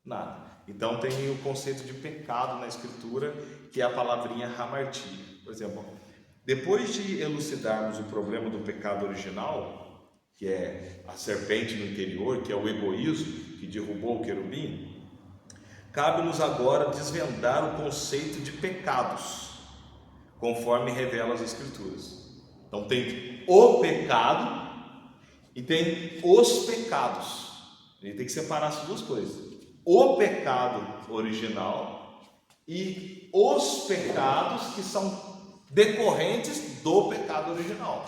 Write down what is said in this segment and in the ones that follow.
Nada. Então tem o conceito de pecado na Escritura, que é a palavrinha hamartia. Por exemplo, depois de elucidarmos o problema do pecado original, que é a serpente no interior, que é o egoísmo que derrubou o querubim, cabe-nos agora desvendar o conceito de pecados, conforme revela as Escrituras. Então tem o pecado e tem os pecados. A gente tem que separar essas duas coisas. O pecado original e os pecados que são decorrentes do pecado original.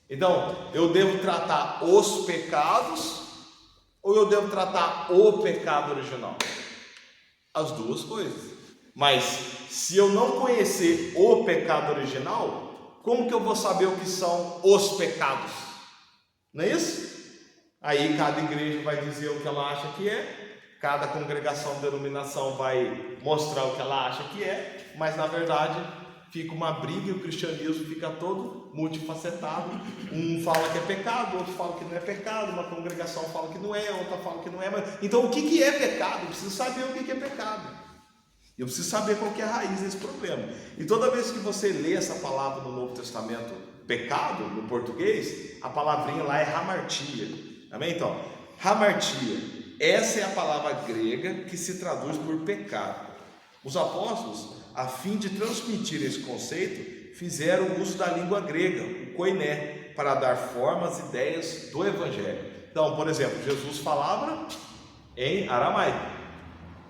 Então, eu devo tratar os pecados ou eu devo tratar o pecado original? As duas coisas. Mas se eu não conhecer o pecado original, como que eu vou saber o que são os pecados? Não é isso? Aí cada igreja vai dizer o que ela acha que é, cada congregação, denominação vai mostrar o que ela acha que é, mas na verdade fica uma briga e o cristianismo fica todo multifacetado. Um fala que é pecado, outro fala que não é pecado, uma congregação fala que não é, outra fala que não é. Então o que é pecado? Eu preciso saber o que é pecado. Eu preciso saber qual que é a raiz desse problema. E toda vez que você lê essa palavra no Novo Testamento, pecado, no português, a palavrinha lá é hamartia. Amém? Então, hamartia, essa é a palavra grega que se traduz por pecado. Os apóstolos, a fim de transmitir esse conceito, fizeram uso da língua grega, o koiné, para dar forma às ideias do Evangelho. Então, por exemplo, Jesus falava em aramaico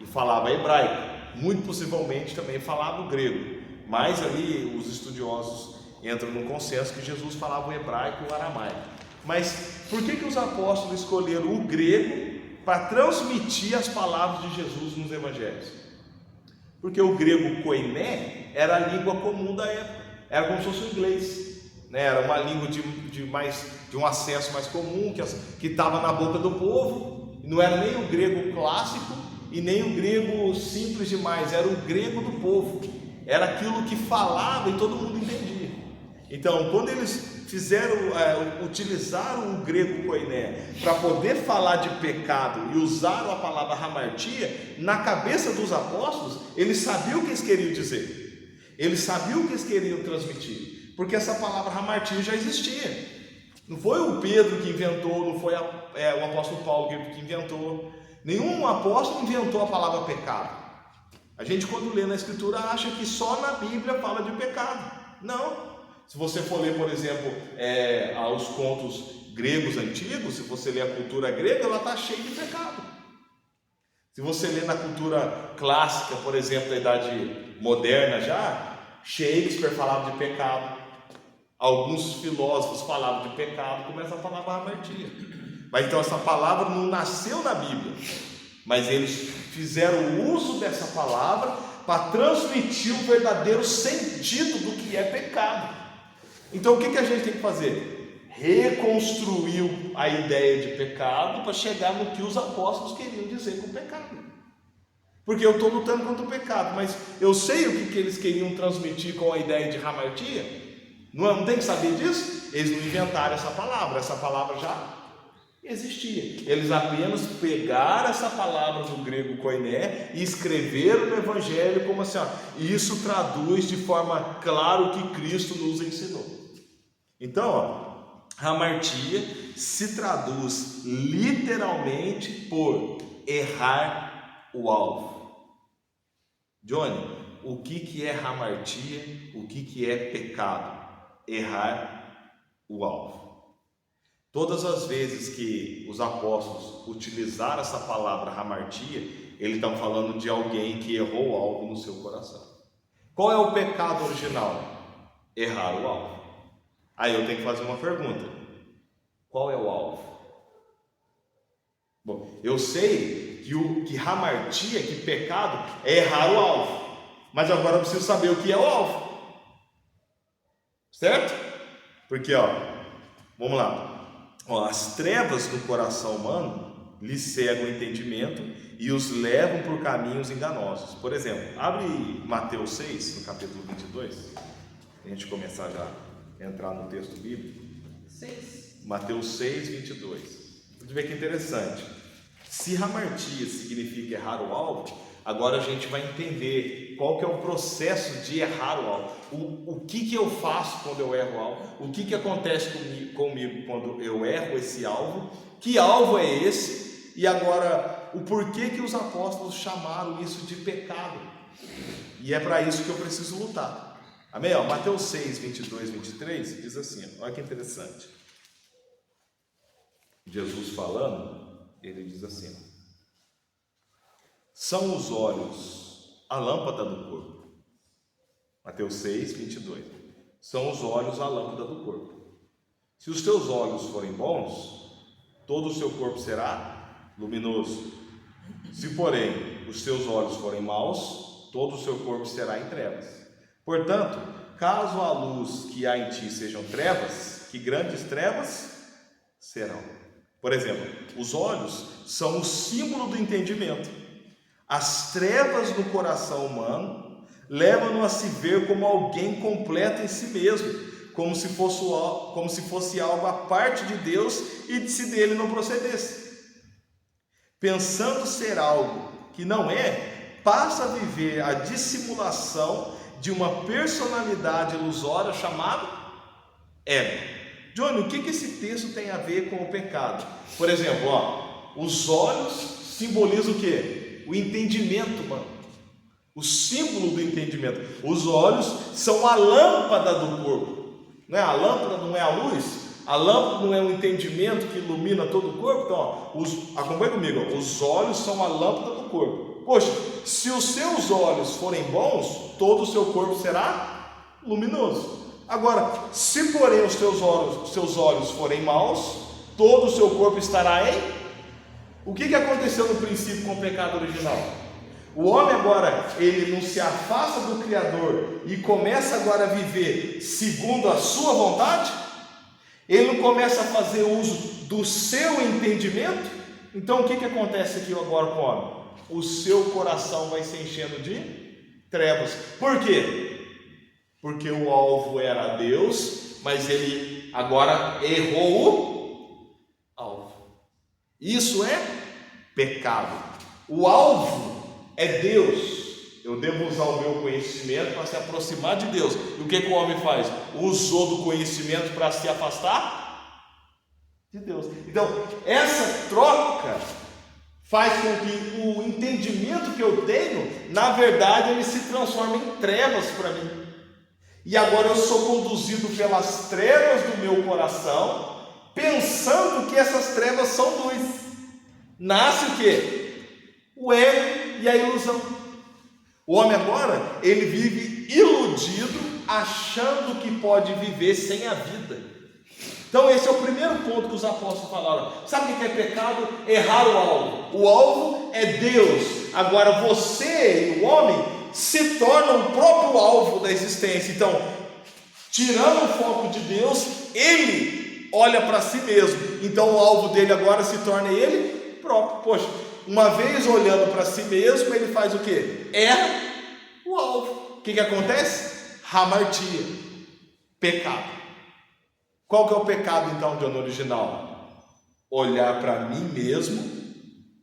e falava hebraico. Muito possivelmente também falava o grego, mas ali os estudiosos entram no consenso que Jesus falava o hebraico e o aramaico. Mas por que os apóstolos escolheram o grego para transmitir as palavras de Jesus nos evangelhos? Porque o grego koiné era a língua comum da época, era como se fosse o inglês, né? Era uma língua de um acesso mais comum, que estava na boca do povo. Não era nem o grego clássico e nem o grego simples demais, era o grego do povo, era aquilo que falava e todo mundo entendia. Então, quando eles utilizaram o grego koiné para poder falar de pecado e usaram a palavra hamartia, na cabeça dos apóstolos, eles sabiam o que eles queriam dizer, eles sabiam o que eles queriam transmitir, porque essa palavra hamartia já existia. Não foi o Pedro que inventou, não foi o apóstolo Paulo que inventou. Nenhum apóstolo inventou a palavra pecado. A gente, quando lê na Escritura, acha que só na Bíblia fala de pecado. Não. Se você for ler, por exemplo, os contos gregos antigos, se você ler a cultura grega, ela está cheia de pecado. Se você ler na cultura clássica, por exemplo, da Idade Moderna já, Shakespeare falava de pecado. Alguns filósofos falavam de pecado, começa a falar hamartia. Mas então essa palavra não nasceu na Bíblia, mas eles fizeram uso dessa palavra para transmitir o verdadeiro sentido do que é pecado. Então o que a gente tem que fazer? Reconstruir a ideia de pecado para chegar no que os apóstolos queriam dizer com pecado. Porque eu estou lutando contra o pecado, mas eu sei o que eles queriam transmitir com a ideia de hamartia. Não tem que saber disso? Eles não inventaram essa palavra já existia. Eles apenas pegaram essa palavra do grego koiné e escreveram no Evangelho como assim, isso traduz de forma clara o que Cristo nos ensinou. Então, hamartia se traduz literalmente por errar o alvo. Johnny, o que é hamartia? O que é pecado? Errar o alvo. Todas as vezes que os apóstolos utilizaram essa palavra hamartia, eles estão falando de alguém que errou algo no seu coração. Qual é o pecado original? Errar o alvo. Aí eu tenho que fazer uma pergunta: qual é o alvo? Bom, eu sei que hamartia, que pecado, é errar o alvo, mas agora eu preciso saber o que é o alvo, certo? Porque, vamos lá. As trevas do coração humano lhes cegam o entendimento e os levam por caminhos enganosos. Por exemplo, abre Mateus 6, no capítulo 22, a gente começar já a entrar no texto bíblico. 6. Mateus 6, 22. Vamos ver que interessante. Se hamartia significa errar o alvo, agora a gente vai entender qual que é o processo de errar o alvo. O que eu faço quando eu erro o alvo? O que acontece comigo quando eu erro esse alvo? Que alvo é esse? E agora, o porquê que os apóstolos chamaram isso de pecado? E é para isso que eu preciso lutar. Amém? Ó, Mateus 6, 22, 23 diz assim, olha que interessante. Jesus falando, ele diz assim: são os olhos a lâmpada do corpo. Mateus 6, 22. São os olhos a lâmpada do corpo. Se os teus olhos forem bons, todo o seu corpo será luminoso. Se, porém, os teus olhos forem maus, todo o seu corpo será em trevas. Portanto, caso a luz que há em ti sejam trevas, que grandes trevas serão. Por exemplo, os olhos são o símbolo do entendimento. As trevas no coração humano levam-no a se ver como alguém completo em si mesmo, como se fosse algo à parte de Deus e se dele não procedesse. Pensando ser algo que não é, passa a viver a dissimulação de uma personalidade ilusória chamada ego. Johnny, o que esse texto tem a ver com o pecado? Por exemplo, os olhos simbolizam o quê? O entendimento, mano. O símbolo do entendimento. Os olhos são a lâmpada do corpo. Não é? A lâmpada não é a luz? A lâmpada não é o entendimento que ilumina todo o corpo? Então, acompanha comigo. Os olhos são a lâmpada do corpo. Poxa, se os seus olhos forem bons, todo o seu corpo será luminoso. Agora, se porém os seus olhos forem maus, todo o seu corpo estará em... O que aconteceu no princípio com o pecado original? O homem agora, ele não se afasta do Criador e começa agora a viver segundo a sua vontade? Ele não começa a fazer uso do seu entendimento? Então o que acontece aqui agora com o homem? O seu coração vai se enchendo de trevas. Por quê? Porque o alvo era Deus, mas ele agora errou o alvo. Isso é pecado. O alvo é Deus. Eu devo usar o meu conhecimento para se aproximar de Deus. E o que o homem faz? Usou do conhecimento para se afastar de Deus. Então, essa troca faz com que o entendimento que eu tenho, na verdade, ele se transforme em trevas para mim. E agora eu sou conduzido pelas trevas do meu coração, pensando que essas trevas são luz. Nasce o quê? O ego e a ilusão. O homem agora, ele vive iludido, achando que pode viver sem a vida. Então esse é o primeiro ponto que os apóstolos falaram. Sabe o que é pecado? Errar o alvo. O alvo é Deus. Agora você e o homem se tornam o próprio alvo da existência. Então, tirando o foco de Deus, ele olha para si mesmo. Então o alvo dele agora se torna ele próprio. Poxa, uma vez olhando para si mesmo, ele faz o quê? Erra o alvo. O que acontece? Hamartia, pecado. Qual que é o pecado então, de ano original? Olhar para mim mesmo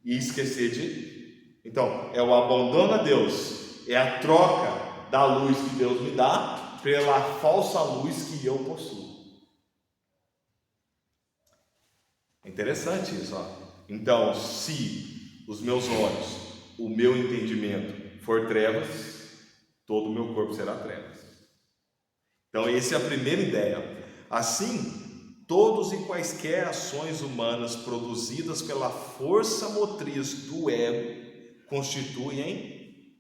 e esquecer de... Então, é o abandono a Deus. É a troca da luz que Deus me dá pela falsa luz que eu possuo. É interessante isso, ó. Então, se os meus olhos, o meu entendimento for trevas, todo o meu corpo será trevas. Então, essa é a primeira ideia. Assim, todos e quaisquer ações humanas produzidas pela força motriz do ego constituem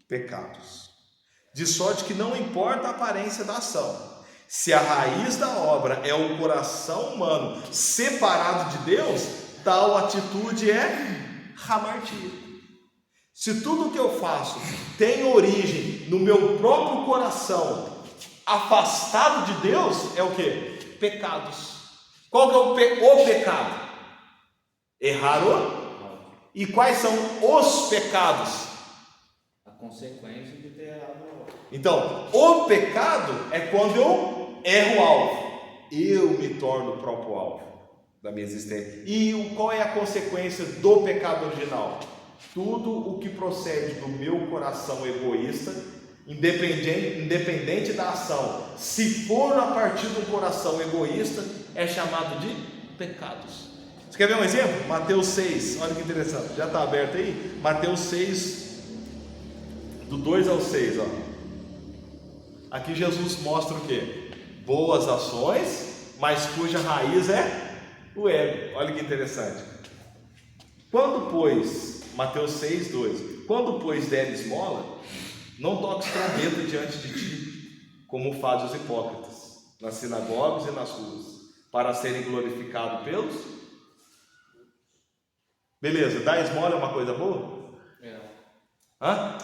pecados, de sorte que não importa a aparência da ação, se a raiz da obra é o coração humano separado de Deus, tal atitude é hamartia. Se tudo que eu faço tem origem no meu próprio coração, afastado de Deus, é o que? Pecados. Qual que é o pecado? Errar o... E quais são os pecados? Consequência de ter errado o alvo. Então, o pecado é quando eu erro o alvo. Eu me torno o próprio alvo. da minha existência. E qual é a consequência do pecado original? Tudo o que procede do meu coração egoísta, independente da ação, se for a partir do coração egoísta, é chamado de pecados. Você quer ver um exemplo? Mateus 6, olha que interessante, já está aberto aí? Mateus 6, do 2 ao 6, ó. Aqui Jesus mostra o que? Boas ações, mas cuja raiz é o ego. Olha que interessante. Quando, pois, Mateus 6, 2, quando, pois, der esmola, não toques trombeta diante de ti, como fazem os hipócritas, nas sinagogas e nas ruas, para serem glorificados pelos... Beleza, dar esmola é uma coisa boa? Hã?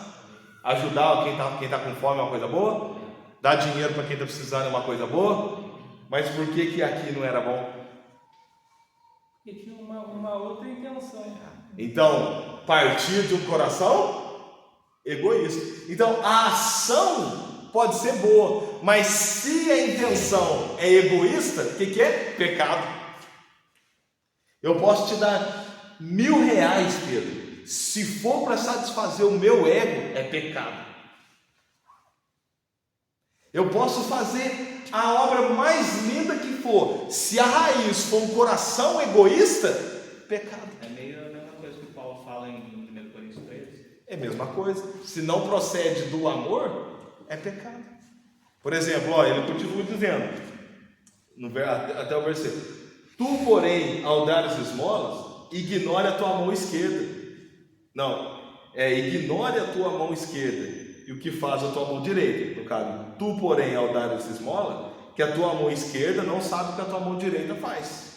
Ajudar quem tá com fome é uma coisa boa? Dar dinheiro para quem está precisando é uma coisa boa? Mas por que aqui não era bom? Porque tinha uma outra intenção. Então, partir de um coração egoísta. Então, a ação pode ser boa, mas se a intenção é egoísta, o que é? Pecado. Eu posso te dar R$1.000, Pedro. Se for para satisfazer o meu ego, é pecado. Eu posso fazer a obra mais linda que for, se a raiz for um coração egoísta, pecado. É meio a mesma coisa que Paulo fala em 1 Coríntios 13. É a mesma coisa. Se não procede do amor, é pecado. Por exemplo, ó, ele continua dizendo, até o versículo: tu, porém, ao dares esmolas, ignore a tua mão esquerda. Não, ignore a tua mão esquerda e o que faz a tua mão direita. No caso, tu, porém, ao dares esmola, que a tua mão esquerda não sabe o que a tua mão direita faz,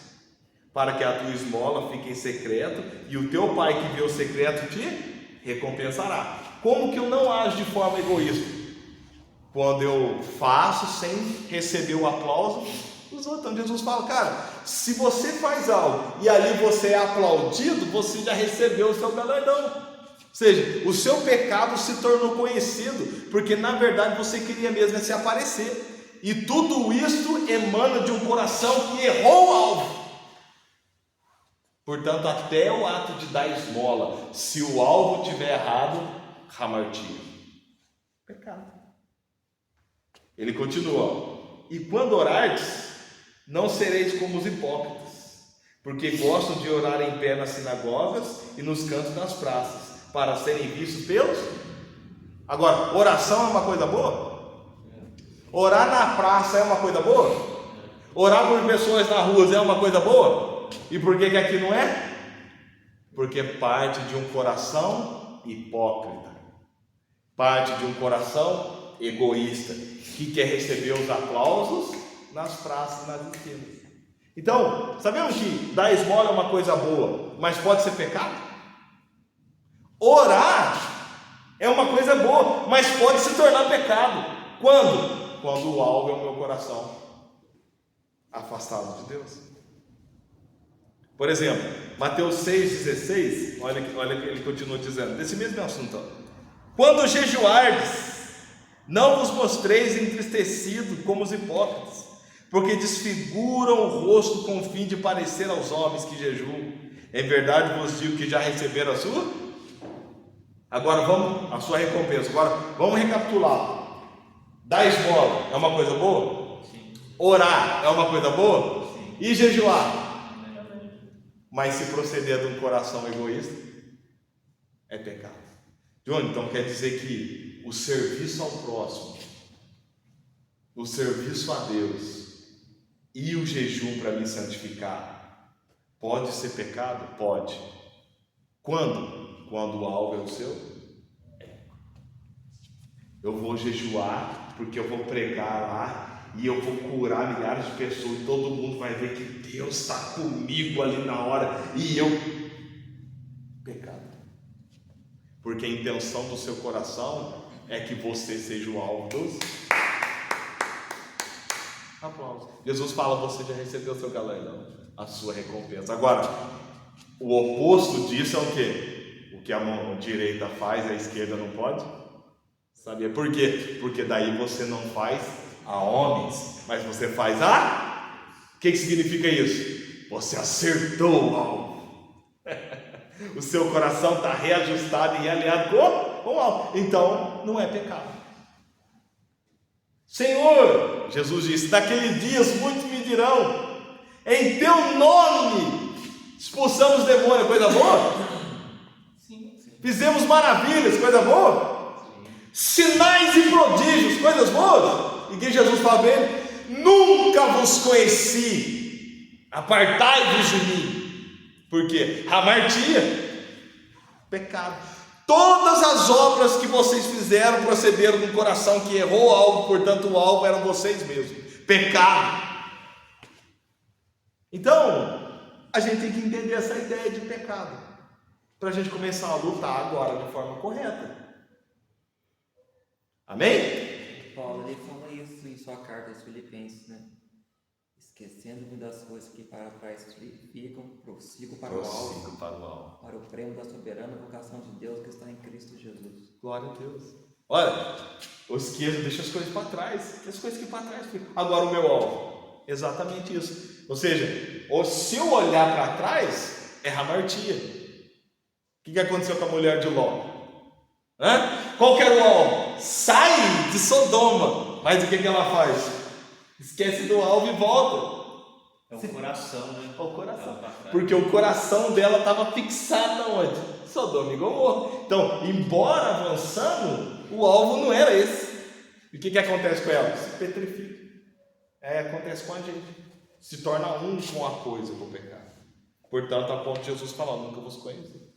para que a tua esmola fique em secreto, e o teu pai que vê o secreto te recompensará. Como que eu não ajo de forma egoísta? Quando eu faço sem receber o aplauso dos outros. Então Jesus fala, cara, se você faz algo e ali você é aplaudido, você já recebeu o seu galardão. Ou seja, o seu pecado se tornou conhecido, porque na verdade você queria mesmo se aparecer. E tudo isso emana de um coração que errou o alvo. Portanto, até o ato de dar esmola, se o alvo estiver errado, hamartia. Pecado. Ele continua: e quando orardes, não sereis como os hipócritas, porque gostam de orar em pé nas sinagogas e nos cantos das praças, para serem vistos pelos... Agora, oração é uma coisa boa? Orar na praça é uma coisa boa? Orar por pessoas na rua é uma coisa boa? E por que aqui não é? Porque parte de um coração hipócrita, parte de um coração egoísta, que quer receber os aplausos nas praças, nas esquinas. Então, sabemos que dar esmola é uma coisa boa, mas pode ser pecado? Orar é uma coisa boa, mas pode se tornar pecado. Quando? Quando o alvo é o meu coração afastado de Deus. Por exemplo, Mateus 6,16, olha que ele continua dizendo, desse mesmo assunto: quando jejuardes, não vos mostreis entristecido como os hipócritas, porque desfiguram o rosto com o fim de parecer aos homens que jejuam. Em verdade vos digo que já receberam a sua... Agora a sua recompensa. Agora vamos recapitular. Dar esmola é uma coisa boa? Sim. Orar é uma coisa boa? Sim. E jejuar? Mas se proceder de um coração egoísta, é pecado. Johnny, então quer dizer que o serviço ao próximo, o serviço a Deus e o jejum para me santificar pode ser pecado? Pode. Quando? Quando o alvo é o seu ego. Eu vou jejuar porque eu vou pregar lá e eu vou curar milhares de pessoas e todo mundo vai ver que Deus está comigo ali na hora, e eu... Pecado. Porque a intenção do seu coração é que você seja o alvo dos aplausos. Jesus fala: você já recebeu o seu galardão, a sua recompensa. Agora, o oposto disso é o quê? O que a mão direita faz, a esquerda não pode? Sabia por quê? Porque daí você não faz a homens, mas você faz a... O que significa isso? você acertou o alvo. O seu coração está reajustado e alinhado com o alvo. Então, não é pecado. Senhor, Jesus disse, naqueles dias muitos me dirão, em teu nome expulsamos demônio, coisa boa? Sim. Fizemos maravilhas, coisa boa? Sinais e prodígios, coisas boas? E que Jesus fala bem, nunca vos conheci, apartai-vos de mim. Por quê? Hamartia, pecado. Todas as obras que vocês fizeram procederam de um coração que errou o alvo, portanto o alvo eram vocês mesmos. Pecado. Então, a gente tem que entender essa ideia de pecado, para a gente começar a lutar agora de forma correta. Amém? Paulo, ele fala isso em sua carta aos Filipenses, né? Esquecendo-me das coisas que para trás ficam, prossigo para o alvo, para o prêmio da soberana vocação de Deus que está em Cristo Jesus. Glória a Deus. Olha, o esquerdo deixa as coisas para trás, as coisas que para trás ficam. Agora o meu alvo, exatamente isso. Ou seja, se eu olhar para trás, é hamartia. O que aconteceu com a mulher de Ló? Qual que era o alvo? Sai de Sodoma. Mas o que ela faz? Esquece do alvo e volta. É o coração, né? É o coração. Porque o coração dela estava fixado onde? Sodoma e Gomorra. Então, embora avançando, o alvo não era esse. E o que acontece com ela? Se petrifica. Acontece com a gente. Se torna um com a coisa, com o pecado. Portanto, a ponto de Jesus falar, nunca vos conheci.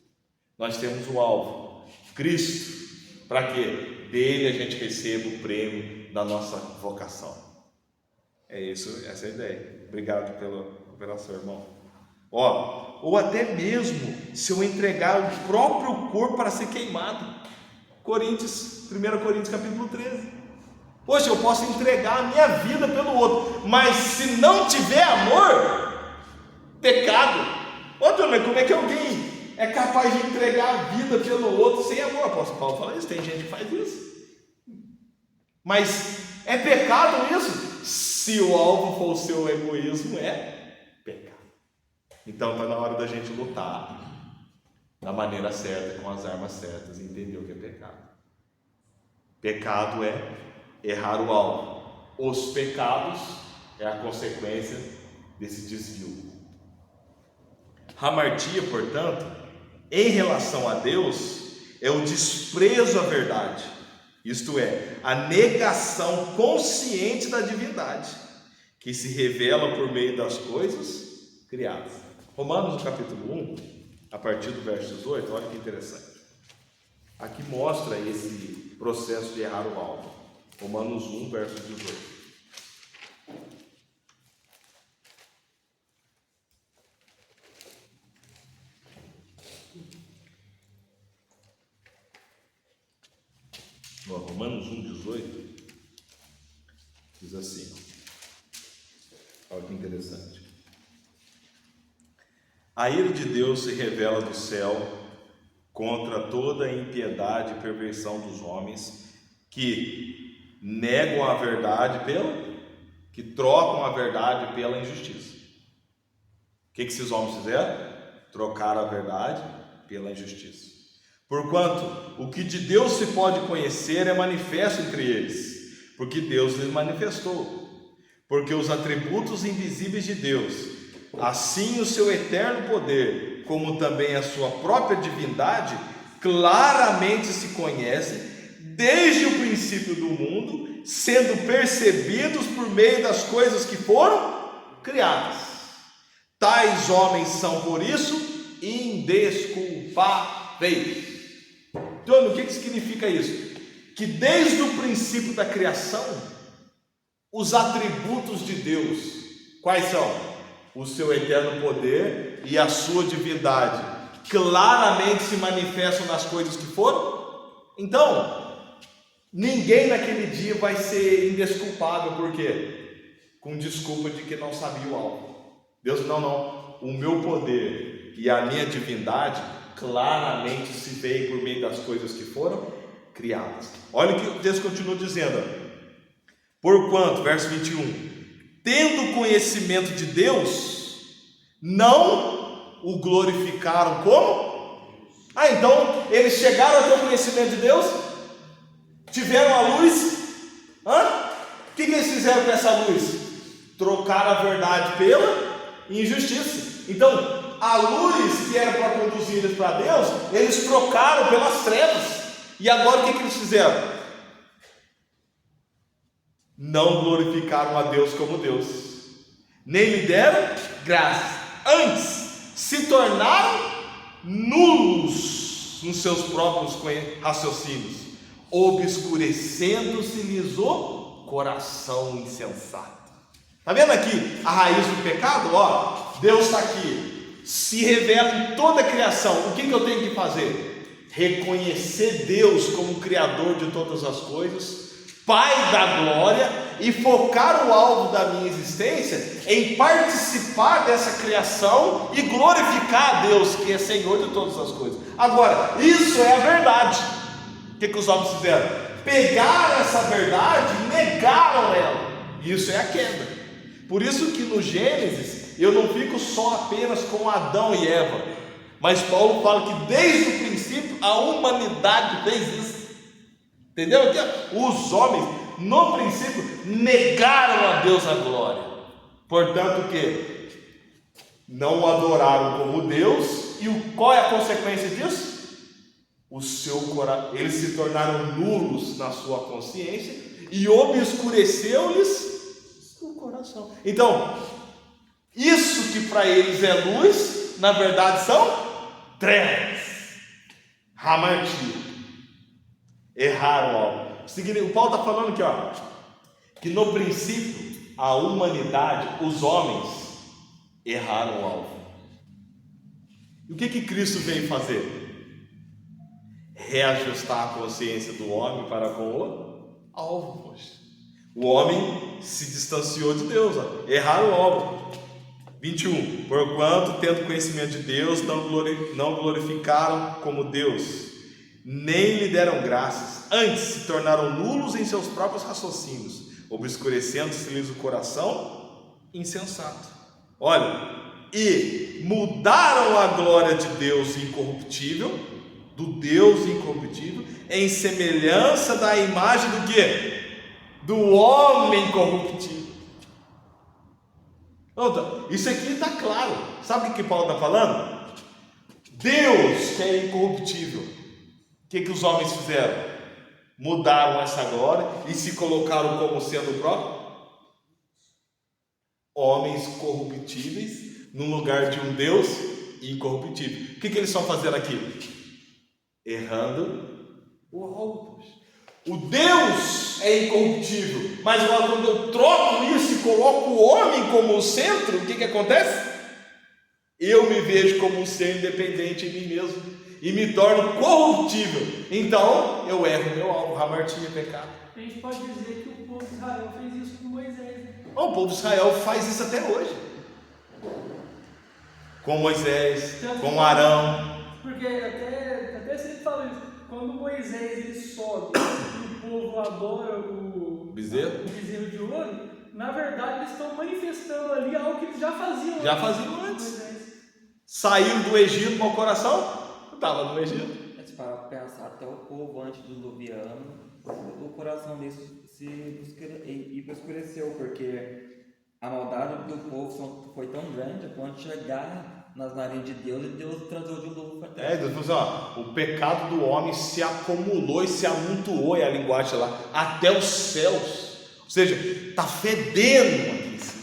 Nós temos o alvo, Cristo. Para quê? Dele a gente receba o prêmio da nossa vocação. É isso, essa é a ideia. Obrigado pela sua irmão. Ou até mesmo se eu entregar o próprio corpo para ser queimado. 1 Coríntios capítulo 13. Poxa, eu posso entregar a minha vida pelo outro, mas se não tiver amor, pecado. Mas como é que alguém é capaz de entregar a vida pelo outro sem amor? O apóstolo Paulo fala isso, tem gente que faz isso. Mas é pecado isso? Se o alvo for o seu egoísmo, é pecado. Então está na hora da gente lutar da maneira certa, com as armas certas, e entender o que é pecado. Pecado é errar o alvo. Os pecados é a consequência desse desvio. Hamartia, portanto, em relação a Deus, é o desprezo à verdade. Isto é, a negação consciente da divindade, que se revela por meio das coisas criadas. Romanos, capítulo 1, a partir do verso 18, olha que interessante. Aqui mostra esse processo de errar o alvo. Romanos 1, verso 18. Romanos 1,18 diz assim, olha que interessante. A ira de Deus se revela do céu contra toda a impiedade e perversão dos homens que negam a verdade que trocam a verdade pela injustiça. O que esses homens fizeram? Trocaram a verdade pela injustiça. Porquanto o que de Deus se pode conhecer é manifesto entre eles, porque Deus lhes manifestou. Porque os atributos invisíveis de Deus, assim o seu eterno poder, como também a sua própria divindade, claramente se conhecem desde o princípio do mundo, sendo percebidos por meio das coisas que foram criadas. Tais homens são, por isso, indesculpáveis. Então, o que significa isso? Que desde o princípio da criação, os atributos de Deus, quais são? O seu eterno poder e a sua divindade, claramente se manifestam nas coisas que foram. Então, ninguém naquele dia vai ser indesculpável, por quê? Com desculpa de que não sabia o alvo. Deus, não, o meu poder e a minha divindade claramente se veem por meio das coisas que foram criadas. Olha o que Deus continua dizendo. Porquanto, verso 21, tendo conhecimento de Deus, não o glorificaram como? Então eles chegaram a ter o conhecimento de Deus? Tiveram a luz? O que eles fizeram com essa luz? Trocaram a verdade pela injustiça. Então, a luz que era para conduzir eles para Deus, eles trocaram pelas trevas. E agora o que eles fizeram? Não glorificaram a Deus como Deus, nem lhe deram graças. Antes, se tornaram nulos nos seus próprios raciocínios, obscurecendo-se-lhes o coração insensato. Está vendo aqui a raiz do pecado? Deus está aqui, se revela em toda a criação. O que eu tenho que fazer? Reconhecer Deus como Criador de todas as coisas, Pai da glória, e focar o alvo da minha existência em participar dessa criação e glorificar a Deus, que é Senhor de todas as coisas. Agora, isso é a verdade. O que os homens fizeram? Pegaram essa verdade e negaram ela. Isso é a queda. Por isso que no Gênesis eu não fico só apenas com Adão e Eva, mas Paulo fala que desde o princípio a humanidade fez isso. Entendeu? Os homens no princípio negaram a Deus a glória. Portanto, que não o adoraram como Deus. E qual é a consequência disso? O seu coração, eles se tornaram nulos na sua consciência e obscureceu-lhes o coração. Então, isso que para eles é luz, na verdade são trevas. Hamartia. Erraram algo. O Paulo está falando aqui, que no princípio a humanidade, os homens, erraram o alvo. E o que Cristo veio fazer? Reajustar a consciência do homem para com o alvo. Poxa. O homem se distanciou de Deus, erraram o alvo. 21. Porquanto, tendo conhecimento de Deus, não glorificaram como Deus, nem lhe deram graças, antes se tornaram nulos em seus próprios raciocínios, obscurecendo-se-lhes o coração insensato. Olha, e mudaram a glória de Deus incorruptível, do Deus incorruptível, em semelhança da imagem do quê? Do homem corruptível. Isso aqui está claro. Sabe o que Paulo está falando? Deus que é incorruptível. O que os homens fizeram? Mudaram essa glória e se colocaram como sendo o próprio homens corruptíveis no lugar de um Deus incorruptível. O que eles estão fazendo aqui? Errando o alvo. O Deus é incorruptível, mas agora quando eu troco isso e coloco o homem como o centro, o que acontece? Eu me vejo como um ser independente em mim mesmo e me torno corruptível. Então eu erro meu alvo, hamartia, pecado. A gente pode dizer que o povo de Israel fez isso com Moisés. O povo de Israel faz isso até hoje, com Moisés, com Arão. Porque até sempre fala isso. Quando Moisés ele sobe e o povo adora o bezerro de ouro, na verdade eles estão manifestando ali algo que eles já faziam. Já faziam antes. Saíram do Egito com o coração, estava no Egito. Mas para pensar, até o povo antes do diluviano, o coração deles se escureceu, porque a maldade do povo foi tão grande a ponto de chegar nas narinas de Deus, e Deus transou de novo para terra. Deus falou assim, o pecado do homem se acumulou e se amontoou, é a linguagem lá, até os céus. Ou seja, está fedendo aqui em cima.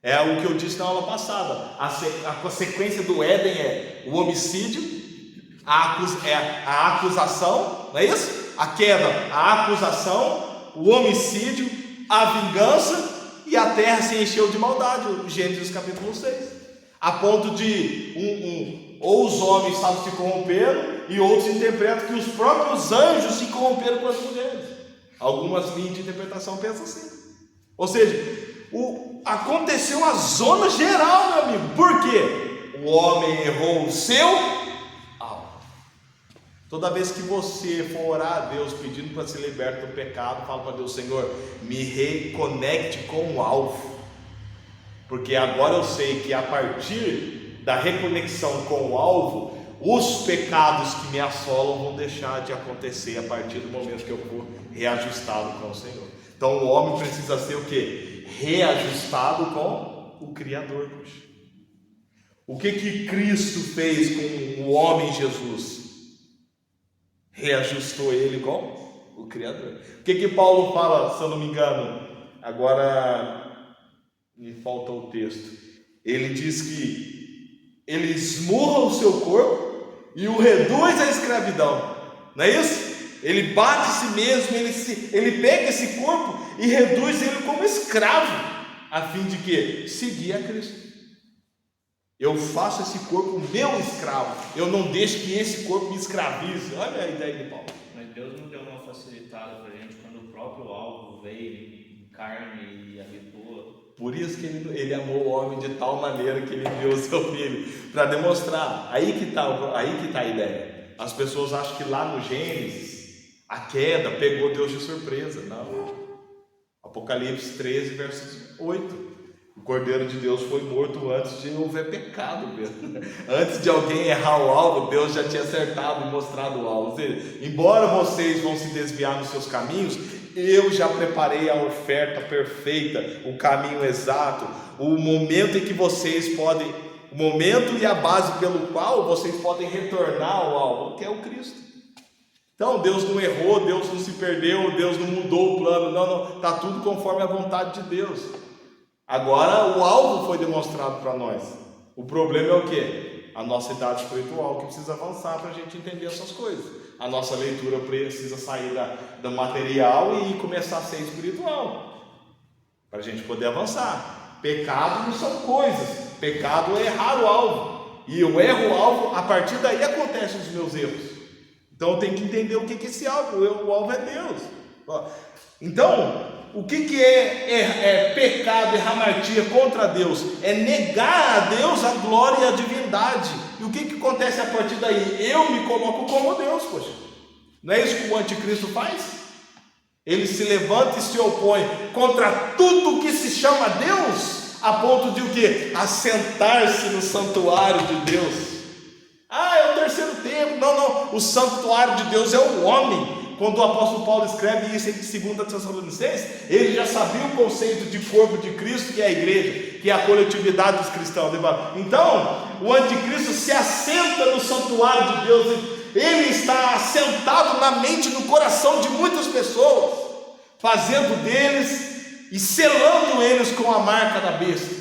É o que eu disse na aula passada. A consequência do Éden é o homicídio, a acusação, não é isso? A queda, a acusação, o homicídio, a vingança, e a terra se encheu de maldade. Gênesis capítulo 6. A ponto de ou os homens estavam se corrompendo, e outros interpretam que os próprios anjos se corromperam com as mulheres. Algumas linhas de interpretação pensam assim. Ou seja, aconteceu a zona geral, meu amigo. Por quê? O homem errou o seu alvo. Toda vez que você for orar a Deus pedindo para ser liberto do pecado, fala para Deus: Senhor, me reconecte com o alvo. Porque agora eu sei que a partir da reconexão com o alvo, os pecados que me assolam vão deixar de acontecer a partir do momento que eu for reajustado com o Senhor. Então o homem precisa ser o quê? Reajustado com o Criador. Poxa. O que Cristo fez com o homem Jesus? Reajustou ele com o Criador. O que Paulo fala, se eu não me engano, agora me falta o texto, ele diz que ele esmurra o seu corpo e o reduz à escravidão, não é isso? Ele bate si mesmo, ele pega esse corpo e reduz ele como escravo, a fim de que? Seguir a Cristo. Eu faço esse corpo meu escravo, eu não deixo que esse corpo me escravize. Olha a ideia de Paulo. Mas Deus não deu uma facilitada para a gente quando o próprio alvo veio em carne e habitou. Por isso que ele amou o homem de tal maneira que ele enviou o seu filho, para demonstrar. Aí que está a ideia. As pessoas acham que lá no Gênesis, a queda pegou Deus de surpresa. Não. Apocalipse 13, verso 8. O Cordeiro de Deus foi morto antes de houver pecado mesmo. Antes de alguém errar o alvo, Deus já tinha acertado e mostrado o alvo. Ou seja, embora vocês vão se desviar nos seus caminhos, eu já preparei a oferta perfeita, o caminho exato, o momento em que vocês podem, o momento e a base pelo qual vocês podem retornar ao alvo, que é o Cristo. Então Deus não errou, Deus não se perdeu, Deus não mudou o plano, não, está tudo conforme a vontade de Deus. Agora o alvo foi demonstrado para nós. O problema é o quê? A nossa idade espiritual que precisa avançar para a gente entender essas coisas. A nossa leitura precisa sair do material e começar a ser espiritual, para a gente poder avançar. Pecado não são coisas, pecado é errar o alvo, e eu erro o alvo, a partir daí acontecem os meus erros. Então eu tenho que entender o que é esse alvo. O alvo é Deus. Então, o que é pecado e hamartia contra Deus? É negar a Deus a glória e a divindade. E o que acontece a partir daí? Eu me coloco como Deus, poxa. Não é isso que o anticristo faz? Ele se levanta e se opõe contra tudo que se chama Deus, a ponto de o quê? Assentar-se no santuário de Deus. É o terceiro templo. Não, o santuário de Deus é o homem. Quando o apóstolo Paulo escreve isso em 2 Tessalonicenses, ele já sabia o conceito de corpo de Cristo, que é a igreja, que é a coletividade dos cristãos. Então, o anticristo se assenta no santuário de Deus, ele está assentado na mente, no coração de muitas pessoas, fazendo deles e selando eles com a marca da besta.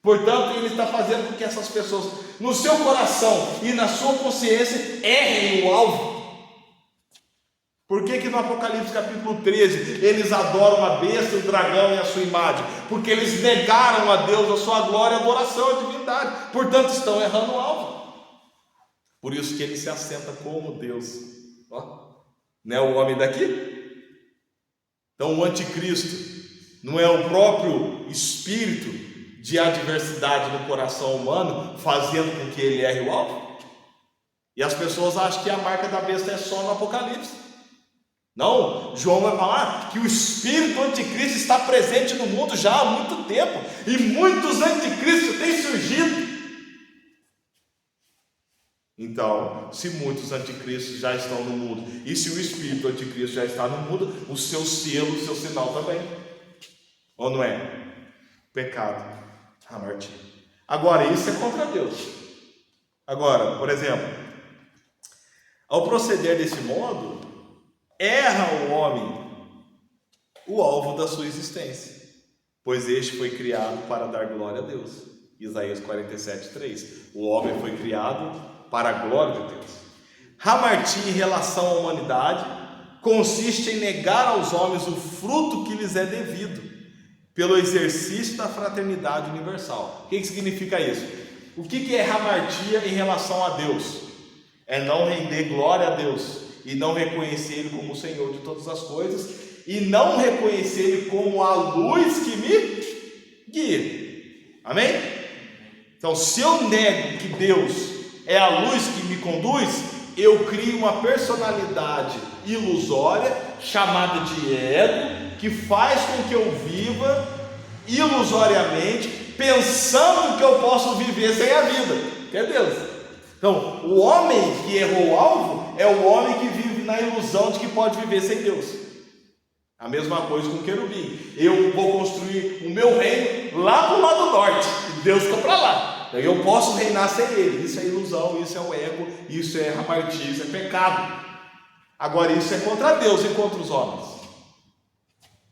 Portanto, ele está fazendo com que essas pessoas, no seu coração e na sua consciência, errem o alvo. Por que no Apocalipse capítulo 13 eles adoram a besta, o dragão e a sua imagem? Porque eles negaram a Deus a sua glória, a adoração, a divindade. Portanto, estão errando o alvo. Por isso que ele se assenta como Deus. Não é o homem daqui? Então o anticristo não é o próprio espírito de adversidade no coração humano fazendo com que ele erre o alvo? E as pessoas acham que a marca da besta é só no Apocalipse. Não, João vai falar que o espírito anticristo está presente no mundo já há muito tempo, e muitos anticristos têm surgido. Então, se muitos anticristos já estão no mundo, e se o espírito anticristo já está no mundo, o seu selo, o seu sinal também. Ou não é? Pecado, hamartia. Agora, isso é contra Deus. Agora, por exemplo, ao proceder desse modo, erra o homem o alvo da sua existência, pois este foi criado para dar glória a Deus. Isaías 47:3. O homem foi criado para a glória de Deus. Hamartia em relação à humanidade consiste em negar aos homens o fruto que lhes é devido, pelo exercício da fraternidade universal. O que significa isso? O que é hamartia em relação a Deus? É não render glória a Deus e não reconhecer Ele como o Senhor de todas as coisas, e não reconhecer Ele como a luz que me guia. Amém? Então, se eu nego que Deus é a luz que me conduz, eu crio uma personalidade ilusória, chamada de ego, que faz com que eu viva ilusoriamente, pensando que eu posso viver sem a vida, que é Deus. Então, o homem que errou o alvo é o homem que vive na ilusão de que pode viver sem Deus. A mesma coisa com o querubim. Eu vou construir o meu reino lá para o lado norte, e Deus fica para lá. Eu posso reinar sem ele. Isso é ilusão, isso é o ego, isso é hamartia, isso é pecado. Agora, isso é contra Deus e contra os homens.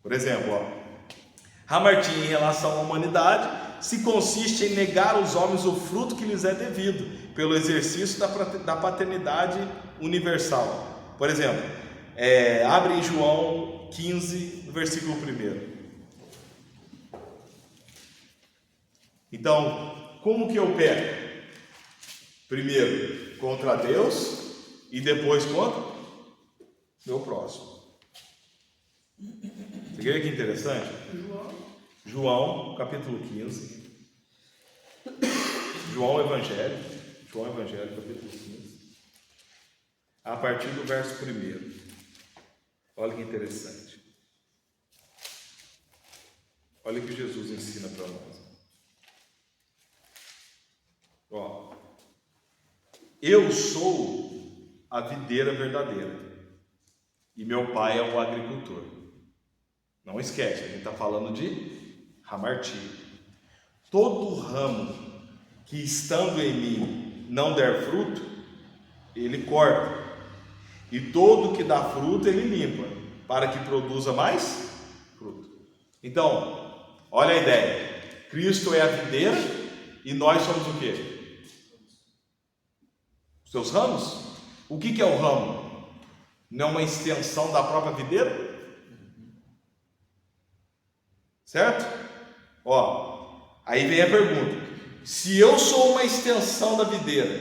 Por exemplo, hamartia em relação à humanidade se consiste em negar aos homens o fruto que lhes é devido, pelo exercício da paternidade universal. Por exemplo, abre em João 15, no versículo 1. Então, como que eu peco? Primeiro contra Deus e depois contra meu próximo. Você quer ver que interessante? João, capítulo 15. João Evangelho, capítulo 15. A partir do verso 1. Olha que interessante. Olha o que Jesus ensina para nós. Ó, eu sou a videira verdadeira e meu pai é o agricultor. Não esquece, a gente está falando de hamartia. Todo ramo que estando em mim não der fruto, ele corta, e todo que dá fruto ele limpa, para que produza mais fruto. Então, olha a ideia. Cristo é a videira e nós somos o quê? Os seus ramos? O que é o ramo? Não é uma extensão da própria videira? Certo? Ó, aí vem a pergunta: se eu sou uma extensão da videira,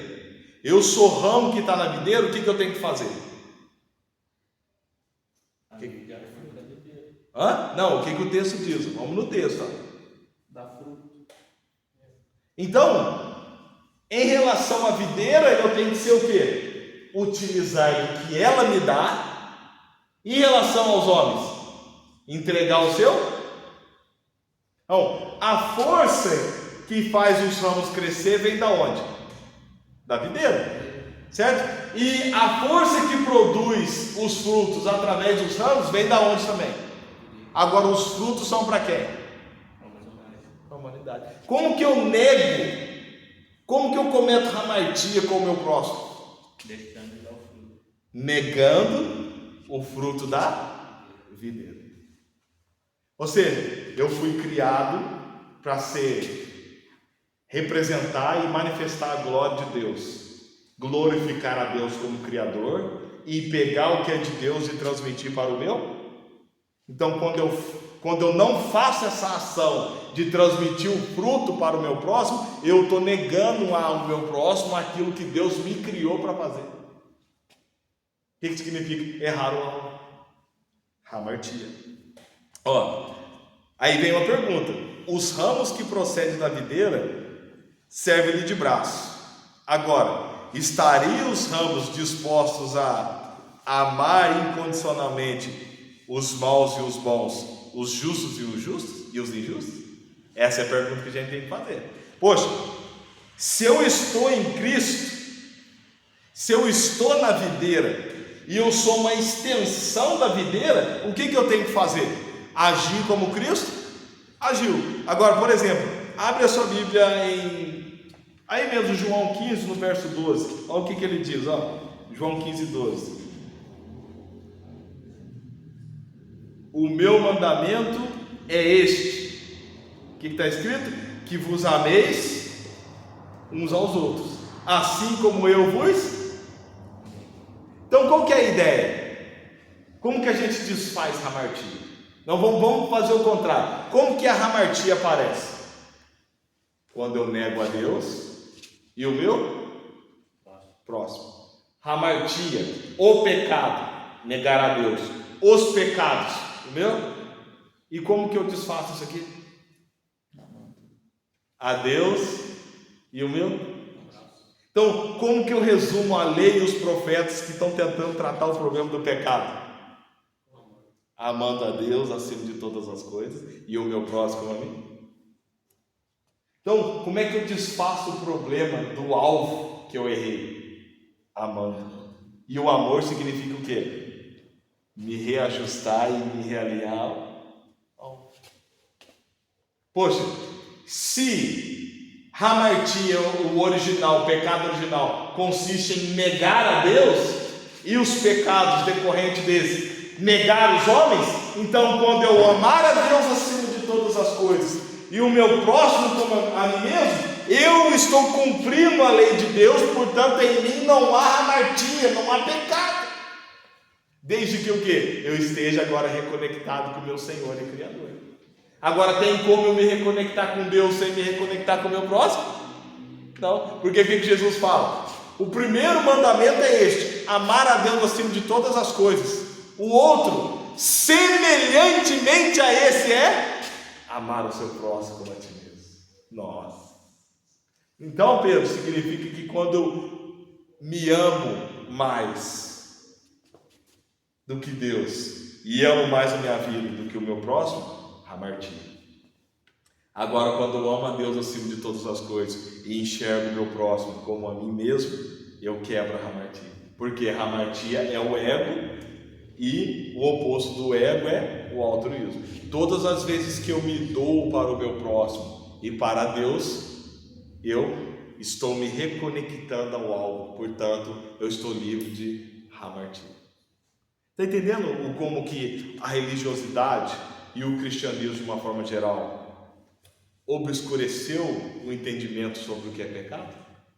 eu sou ramo que está na videira, o que eu tenho que fazer? Não, o que o texto diz? Vamos no texto. Dá fruto. Então, em relação à videira, eu tenho que ser o quê? Utilizar o que ela me dá. Em relação aos homens, entregar o seu. Então, a força que faz os ramos crescer vem da onde? Da videira, certo? E a força que produz os frutos através dos ramos vem da onde também? Agora, os frutos são para quem? Para a humanidade. Como que eu nego? Como que eu cometo hamartia com o meu próximo? Deixando de dar o fruto. Negando o fruto da videira. Ou seja, eu fui criado para representar e manifestar a glória de Deus, glorificar a Deus como Criador e pegar o que é de Deus e transmitir para o meu. Então, quando eu não faço essa ação de transmitir o fruto para o meu próximo, eu estou negando ao meu próximo aquilo que Deus me criou para fazer. O que significa errar o alvo? Hamartia. Ó, aí vem uma pergunta: os ramos que procedem da videira servem-lhe de braço. Agora, estariam os ramos dispostos a amar incondicionalmente os maus e os bons, os justos e os injustos? Essa é a pergunta que a gente tem que fazer. Poxa, se eu estou em Cristo, se eu estou na videira e eu sou uma extensão da videira, o que eu tenho que fazer? Agir como Cristo? Agiu. Agora, por exemplo, abre a sua Bíblia aí mesmo, João 15, no verso 12. Olha o que ele diz, ó. João 15, 12. O meu mandamento é este. O que está escrito? Que vos ameis uns aos outros, assim como eu vos. Então, qual que é a ideia? Como que a gente desfaz hamartia? Não, vamos fazer o contrário. Como que a hamartia aparece? Quando eu nego a Deus e o meu próximo. Hamartia, o pecado, negar a Deus. Os pecados, o meu. E como que eu desfaço isso aqui? A Deus e o meu. Então, como que eu resumo a lei e os profetas que estão tentando tratar o problema do pecado? Amando a Deus acima de todas as coisas e o meu próximo a mim. Então, como é que eu desfaço o problema do alvo que eu errei? Amando. E o amor significa o quê? Me reajustar e me realinhar. Poxa, se hamartia, o original, o pecado original, consiste em negar a Deus, e os pecados decorrentes desse, negar os homens, então quando eu amar a Deus acima de todas as coisas, e o meu próximo como a mim mesmo, eu estou cumprindo a lei de Deus, portanto em mim não há hamartia, não há pecado. Desde que o quê? Eu esteja agora reconectado com o meu Senhor e Criador. Agora tem como eu me reconectar com Deus sem me reconectar com o meu próximo? Não, porque o que Jesus fala? O primeiro mandamento é este: amar a Deus acima de todas as coisas. O outro, semelhantemente a esse, é amar o seu próximo como a ti mesmo. Nossa! Então, Pedro, significa que quando eu me amo mais do que Deus e amo mais a minha vida do que o meu próximo, hamartia. Agora, quando eu amo a Deus acima de todas as coisas e enxergo o meu próximo como a mim mesmo, eu quebro a hamartia. Porque a hamartia é o ego e o oposto do ego é o altruísmo. Todas as vezes que eu me dou para o meu próximo e para Deus, eu estou me reconectando ao alvo, portanto, eu estou livre de hamartia. Está entendendo como que a religiosidade e o cristianismo, de uma forma geral, obscureceu o entendimento sobre o que é pecado?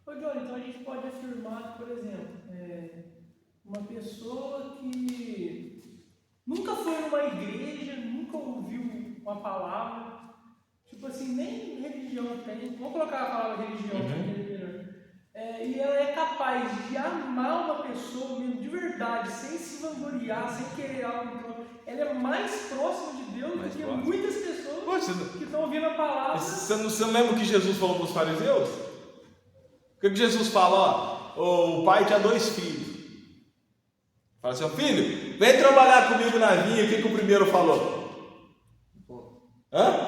Ô, Johnny, então a gente pode afirmar que, por exemplo, uma pessoa que nunca foi numa igreja, nunca ouviu uma palavra, tipo assim, nem religião tem, vamos colocar a palavra religião, e ela é capaz de amar uma pessoa mesmo de verdade, sem se vangloriar, sem querer algo em troca. Ela é mais próxima de Deus do que muitas pessoas que estão ouvindo a palavra. Você não lembra o que Jesus falou para os fariseus? O que Jesus fala? O pai tinha 2 filhos. Fala assim: filho, vem trabalhar comigo na vinha. O que o primeiro falou?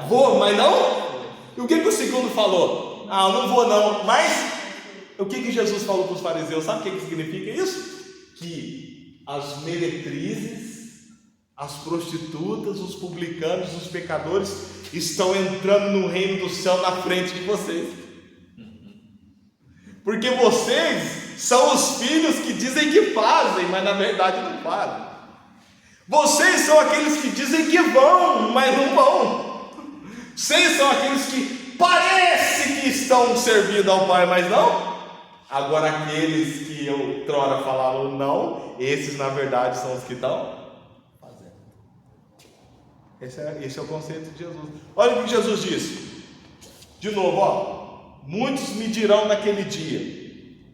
Vou, mas não? E o que o segundo falou? Não vou não. Mas o que Jesus falou para os fariseus? Sabe o que significa isso? Que as meretrizes, as prostitutas, os publicanos, os pecadores estão entrando no reino do céu na frente de vocês. Porque vocês são os filhos que dizem que fazem, mas na verdade não fazem. Vocês são aqueles que dizem que vão, mas não vão. Vocês são aqueles que parece que estão servindo ao Pai, mas não. Agora aqueles que outrora falaram não, esses na verdade são os que estão fazendo. Esse é o conceito de Jesus. Olha o que Jesus disse. De novo, muitos me dirão naquele dia: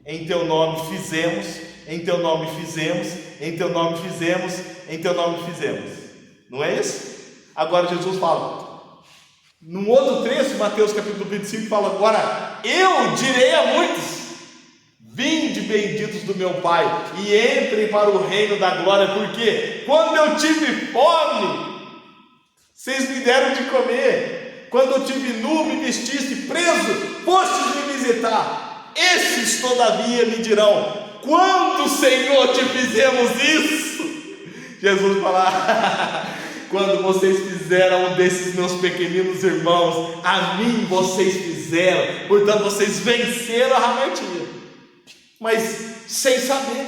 em teu nome fizemos, em teu nome fizemos, em teu nome fizemos, em teu nome fizemos. Não é isso? Agora Jesus fala, num outro trecho, Mateus capítulo 25, fala: agora eu direi a muitos: vinde benditos do meu Pai, e entrem para o reino da glória, porque quando eu tive fome, vocês me deram de comer. Quando eu tive nu, me vestiste, preso, fostes me visitar. Esses, todavia, me dirão: quando, Senhor, te fizemos isso? Jesus fala: quando vocês fizeram um desses meus pequeninos irmãos, a mim vocês fizeram. Portanto, vocês venceram a hamartia. Mas sem saber.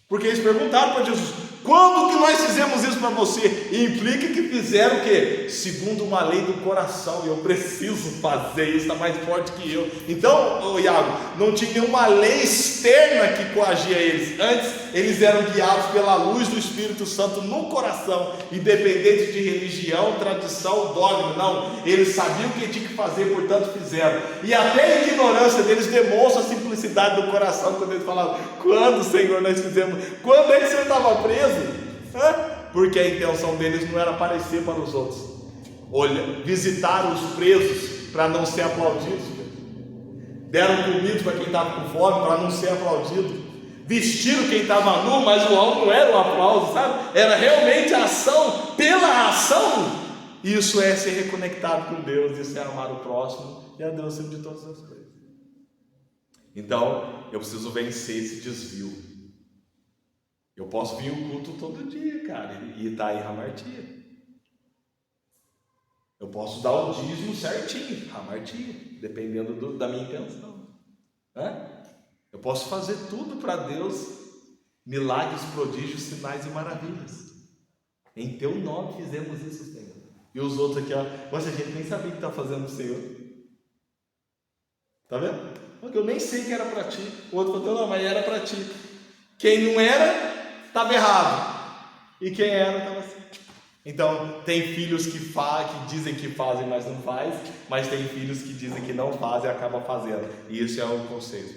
Porque eles perguntaram para Jesus: quando que nós fizemos isso para você? E implica que fizeram o quê? Segundo uma lei do coração. E eu preciso fazer isso, está mais forte que eu. Então, Iago, não tinha nenhuma lei externa que coagia eles. Antes, eles eram guiados pela luz do Espírito Santo no coração, independente de religião, tradição, dogma. Não, eles sabiam o que tinha que fazer, portanto fizeram. E até a ignorância deles demonstra a simplicidade do coração quando eles falavam: quando, Senhor, nós fizemos? Quando é que você estava preso? Porque a intenção deles não era aparecer para os outros. Olha, visitaram os presos para não ser aplaudidos. Deram comida para quem estava com fome para não ser aplaudido. Vestiram quem estava nu, mas o alvo não era o aplauso, sabe? Era realmente a ação pela ação. Isso é ser reconectado com Deus, isso é amar o próximo e a Deus acima de todas as coisas. Então, eu preciso vencer esse desvio. Eu posso vir ao culto todo dia, cara, e estar em hamartia. Eu posso dar o dízimo certinho, hamartia, dependendo da minha intenção. Eu posso fazer tudo para Deus, milagres, prodígios, sinais e maravilhas. Em teu nome fizemos isso, Senhor. E os outros aqui, mas a gente nem sabia que está fazendo o Senhor. Tá vendo? Porque eu nem sei que era para ti. O outro falou, não, mas era para ti. Quem não era, estava errado. E quem era, estava certo. Então, tem filhos que dizem que fazem, mas não faz. Mas tem filhos que dizem que não fazem e acabam fazendo. E isso é o conceito.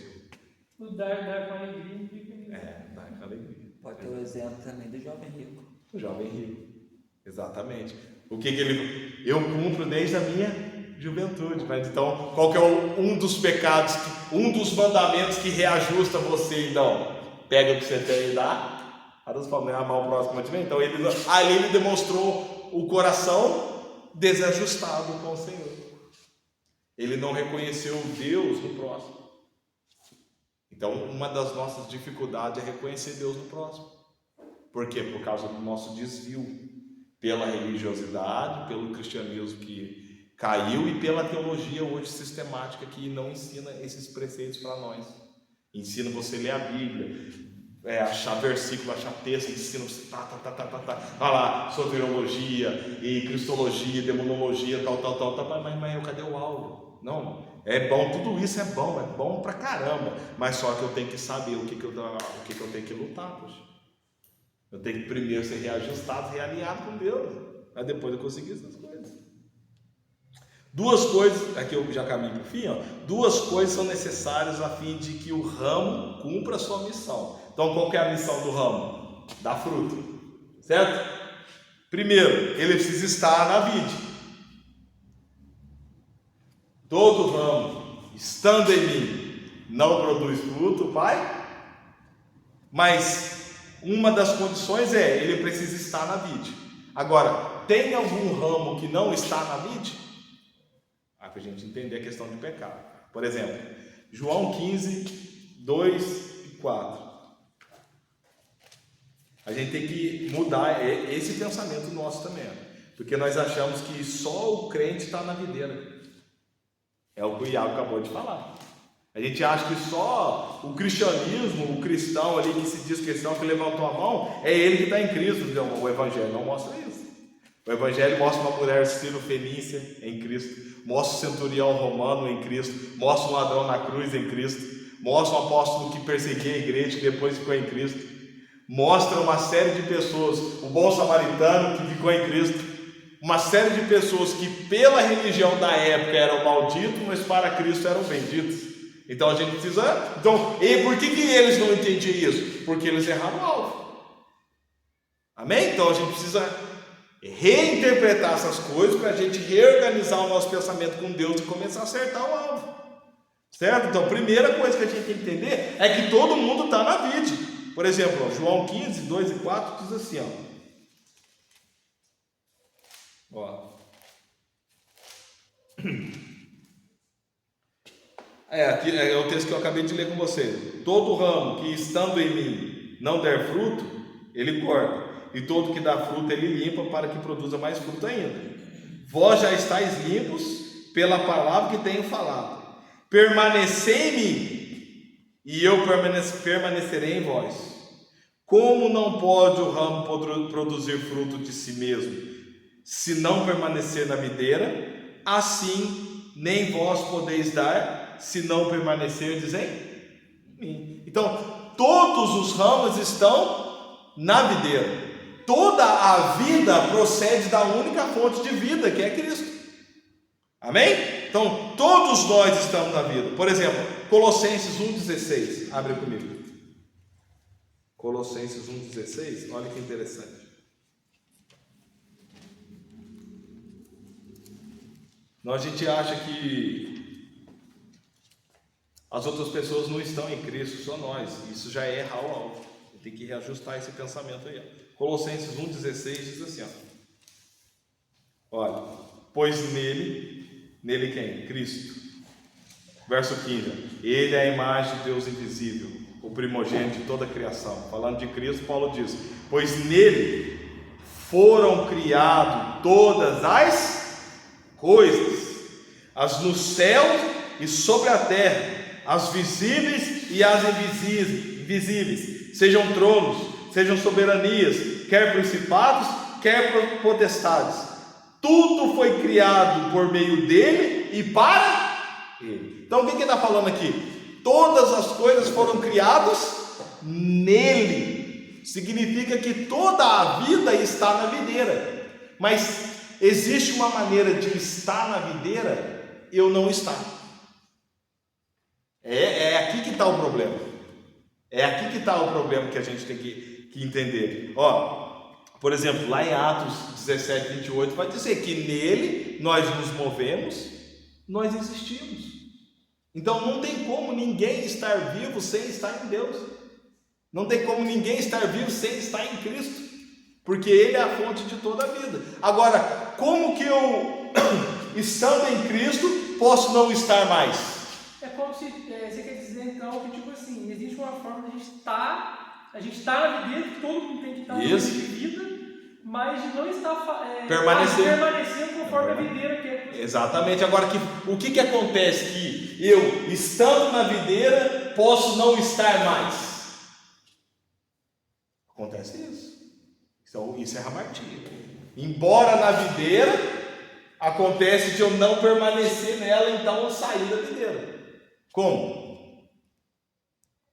O dar com alegria implica nisso. Dar com alegria. Pode ter o exemplo também do jovem rico. O jovem rico. Exatamente. O que ele... Eu cumpro desde a minha juventude. Mas então, qual que é um dos pecados, um dos mandamentos que reajusta você, então? Pega o que você tem e dá. Para os palmeiras amar o próximo de mim. Então, ali ele demonstrou o coração desajustado com o Senhor. Ele não reconheceu Deus no próximo. Então, uma das nossas dificuldades é reconhecer Deus no próximo. Por quê? Por causa do nosso desvio. Pela religiosidade, pelo cristianismo que caiu e pela teologia hoje sistemática que não ensina esses preceitos para nós. Ensina você a ler a Bíblia, achar versículo, achar texto, ensina você, vai lá, soteriologia e cristologia, demonologia, tal, mas cadê o alvo? Não, é bom, tudo isso é bom pra caramba, mas só que eu tenho que saber o que eu tenho que lutar, poxa. Eu tenho que primeiro ser reajustado, realinhado com Deus, mas depois eu conseguir essas coisas. Duas coisas, aqui eu já caminho para o fim, duas coisas são necessárias a fim de que o ramo cumpra a sua missão. Então, qual que é a missão do ramo? Dar fruto, certo? Primeiro, ele precisa estar na vide. Todo ramo, estando em mim, não produz fruto, Pai, mas uma das condições ele precisa estar na vide. Agora, tem algum ramo que não está na vide? Para a gente entender a questão de pecado. Por exemplo, João 15, 2 e 4. A gente tem que mudar esse pensamento nosso também. Porque nós achamos que só o crente está na videira. É o que o Iago acabou de falar. A gente acha que só o cristianismo, o cristão ali que se diz cristão, que levantou a mão, é ele que está em Cristo. O Evangelho não mostra isso. O Evangelho mostra uma mulher sírio-fenícia em Cristo, mostra o centurião romano em Cristo, mostra um ladrão na cruz em Cristo, mostra um apóstolo que perseguia a igreja e depois ficou em Cristo, mostra uma série de pessoas, o bom samaritano que ficou em Cristo, uma série de pessoas que pela religião da época eram malditos, mas para Cristo eram benditos. Então a gente precisa... e por que eles não entendiam isso? Porque eles erraram o alvo. Amém? Então a gente precisa reinterpretar essas coisas para a gente reorganizar o nosso pensamento com Deus e começar a acertar o alvo. Certo? Então a primeira coisa que a gente tem que entender é que todo mundo está na vide. Por exemplo, João 15, 2 e 4 diz assim, aqui é o texto que eu acabei de ler com você. Todo ramo que estando em mim não der fruto, ele corta, e todo que dá fruto ele limpa, para que produza mais fruto ainda. Vós já estáis limpos pela palavra que tenho falado. Permanecei em mim, e eu permanecerei em vós. Como não pode o ramo produzir fruto de si mesmo, se não permanecer na videira, assim nem vós podeis dar, se não permanecerdes em mim. Então, todos os ramos estão na videira. Toda a vida procede da única fonte de vida, que é Cristo. Amém? Então, todos nós estamos na vida. Por exemplo, Colossenses 1,16. Abre comigo. Colossenses 1,16. Olha que interessante. A gente acha que as outras pessoas não estão em Cristo, só nós. Isso já é errar o alvo. Tem que reajustar esse pensamento aí. Colossenses 1,16 diz assim, Olha, pois nele quem? Cristo. Verso 15, ele é a imagem de Deus invisível, o primogênito de toda a criação. Falando de Cristo, Paulo diz, pois nele foram criadas todas as coisas, as no céu e sobre a terra, as visíveis e as invisíveis, sejam tronos, sejam soberanias, quer principados, quer potestades. Tudo foi criado por meio dele e para ele. Então o que ele está falando aqui? Todas as coisas foram criadas nele. Significa que toda a vida está na videira. Mas existe uma maneira de estar na videira e eu não estar. É aqui que está o problema. É aqui que está o problema que a gente tem que entender. Por exemplo, lá em Atos 17, 28, vai dizer que nele nós nos movemos, nós existimos. Então não tem como ninguém estar vivo sem estar em Deus. Não tem como ninguém estar vivo sem estar em Cristo, porque Ele é a fonte de toda a vida. Agora, como que eu, estando em Cristo, posso não estar mais? É como se, você quer dizer então que tipo assim, existe uma forma de a gente está na vida, todo mundo tem que estar na vida, mas de não estar permanecendo conforme a videira que é. Exatamente. Agora, o que acontece que eu, estando na videira, posso não estar mais? Acontece isso. Então, isso é hamartia. Embora na videira, acontece de eu não permanecer nela, então eu sair da videira. Como?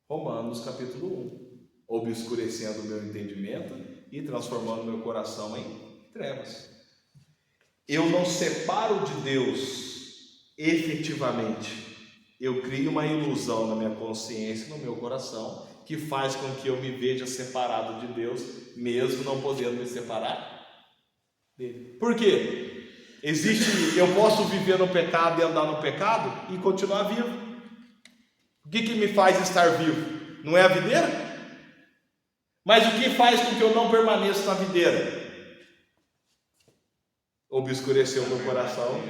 Romanos capítulo 1. Obscurecendo o meu entendimento e transformando meu coração em trevas. Eu não separo de Deus efetivamente. Eu crio uma ilusão na minha consciência e no meu coração que faz com que eu me veja separado de Deus, mesmo não podendo me separar dele. Por quê? Eu posso viver no pecado e andar no pecado e continuar vivo. O que me faz estar vivo? Não é a videira? Mas o que faz com que eu não permaneça na videira? Obscurecer o meu coração,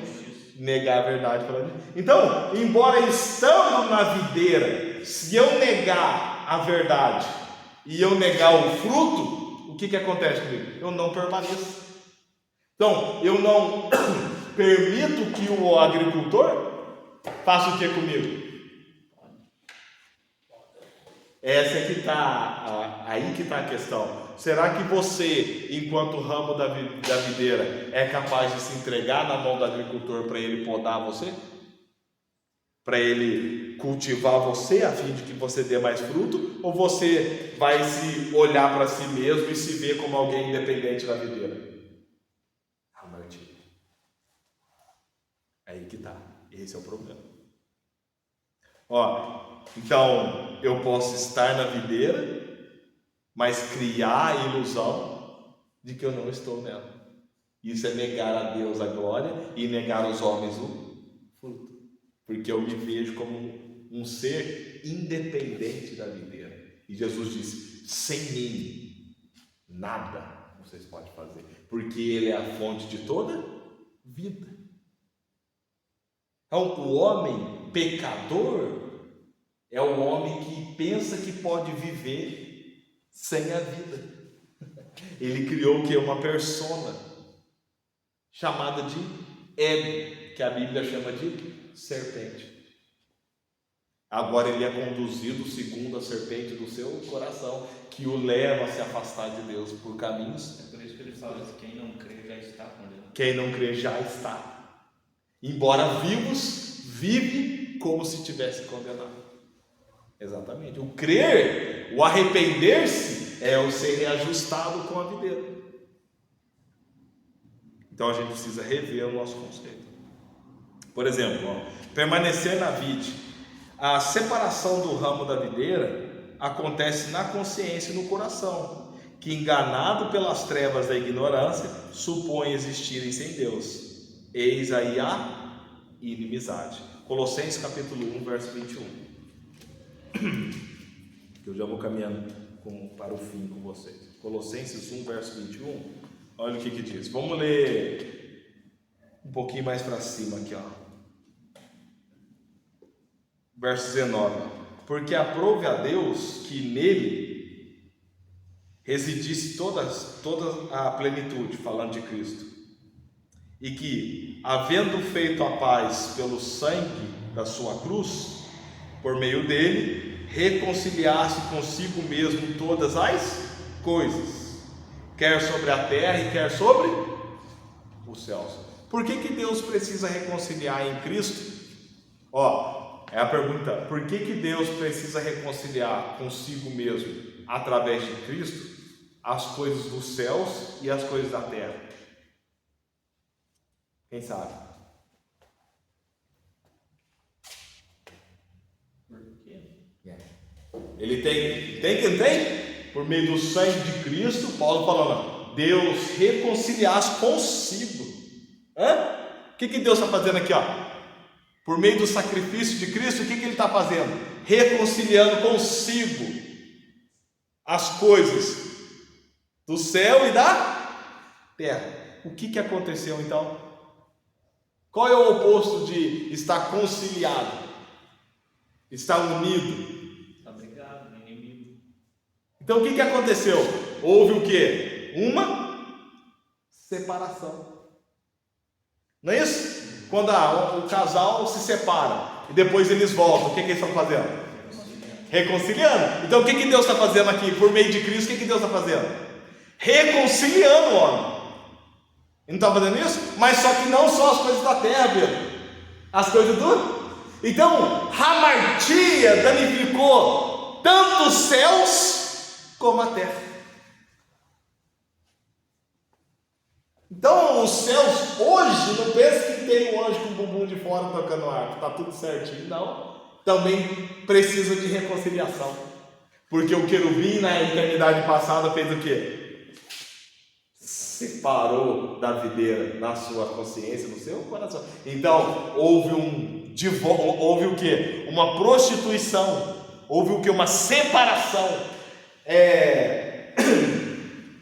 negar a verdade para mim. Então, embora estando na videira, se eu negar a verdade e eu negar o fruto, o que acontece comigo? Eu não permaneço. Então, eu não permito que o agricultor faça o que comigo? Essa é que está, aí que está a questão. Será que você, enquanto ramo da videira, é capaz de se entregar na mão do agricultor para ele podar você? Para ele cultivar você a fim de que você dê mais fruto? Ou você vai se olhar para si mesmo e se ver como alguém independente da videira? Martim. Aí que está. Esse é o problema. Então eu posso estar na videira, mas criar a ilusão de que eu não estou nela. Isso é negar a Deus a glória e negar aos homens o fruto. Porque eu me vejo como um ser independente da videira. E Jesus disse, sem mim, nada vocês podem fazer. Porque Ele é a fonte de toda vida. Então, o homem pecador é o homem que pensa que pode viver sem a vida. Ele criou o que? Uma persona chamada de ego, que a Bíblia chama de serpente. Agora ele é conduzido segundo a serpente do seu coração, que o leva a se afastar de Deus por caminhos. É por isso que ele fala que quem não crê já está condenado. Quem não crê já está. Embora vivos, vive como se tivesse condenado. Exatamente. O crer, o arrepender-se, é o ser reajustado com a videira. Então a gente precisa rever o nosso conceito. Por exemplo, permanecer na vide. A separação do ramo da videira acontece na consciência e no coração, que enganado pelas trevas da ignorância, supõe existirem sem Deus. Eis aí a inimizade. Colossenses capítulo 1, verso 21. Eu já vou caminhando para o fim com vocês. Colossenses 1, verso 21. Olha o que diz. Vamos ler pouquinho mais para cima aqui, ó. Verso 19. Porque aprove a Deus que nele residisse toda a plenitude, falando de Cristo, e que, havendo feito a paz pelo sangue da sua cruz, por meio dele, reconciliasse consigo mesmo todas as coisas, quer sobre a terra e quer sobre os céus. Por que Deus precisa reconciliar em Cristo? É a pergunta: por que Deus precisa reconciliar consigo mesmo através de Cristo as coisas dos céus e as coisas da terra? Quem sabe? Por quê? Ele tem? Por meio do sangue de Cristo, Paulo falando, Deus reconciliasse consigo. O que Deus está fazendo aqui? Por meio do sacrifício de Cristo, o que ele está fazendo? Reconciliando consigo as coisas do céu e da terra. O que aconteceu então? Qual é o oposto de estar conciliado? Estar unido. Está brigado, inimigo. Então o que aconteceu? Houve o quê? Uma separação. Não é isso? Quando o casal se separa e depois eles voltam, o que eles estão fazendo? Reconciliando. Então o que Deus está fazendo aqui? Por meio de Cristo, o que Deus está fazendo? Reconciliando o homem. Ele não está fazendo isso? Mas só que não só as coisas da terra, Pedro. As coisas do... Então, hamartia danificou tanto os céus como a terra. Então, os céus hoje, não pense que tem um anjo com o bumbum de fora tocando arco, está tudo certinho. Não. Também precisa de reconciliação. Porque o querubim na eternidade passada fez o quê? Separou da videira na sua consciência, no seu coração. Então, houve o quê? Uma prostituição. Houve o quê? Uma separação.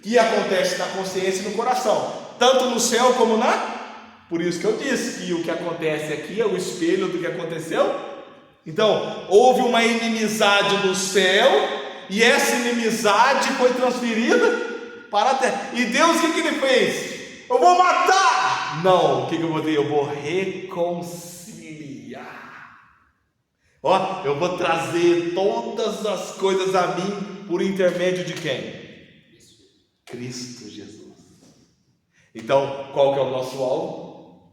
Que acontece na consciência e no coração. Tanto no céu como na... Por isso que eu disse que o que acontece aqui é o espelho do que aconteceu. Então, houve uma inimizade no céu, e essa inimizade foi transferida para a terra. E Deus, o que ele fez? Eu vou matar! Não, o que eu vou ter? Eu vou reconciliar. Eu vou trazer todas as coisas a mim por intermédio de quem? Cristo Jesus. Então, qual que é o nosso alvo?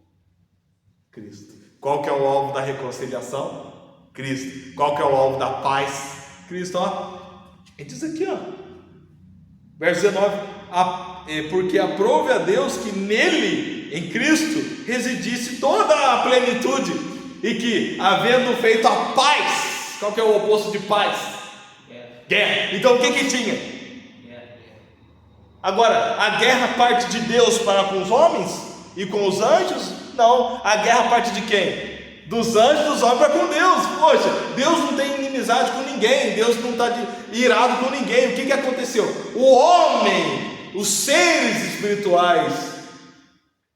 Cristo. Qual que é o alvo da reconciliação? Cristo. Qual que é o alvo da paz? Cristo. Ele diz aqui, verso 19: porque aprove a Deus que nele, em Cristo, residisse toda a plenitude, e que, havendo feito a paz, qual que é o oposto de paz? Guerra. Então o que tinha? Agora, a guerra parte de Deus para com os homens e com os anjos? Não, a guerra parte de quem? Dos anjos, dos homens para com Deus. Poxa, Deus não tem inimizade com ninguém, Deus não está irado com ninguém. O que aconteceu? O homem, os seres espirituais,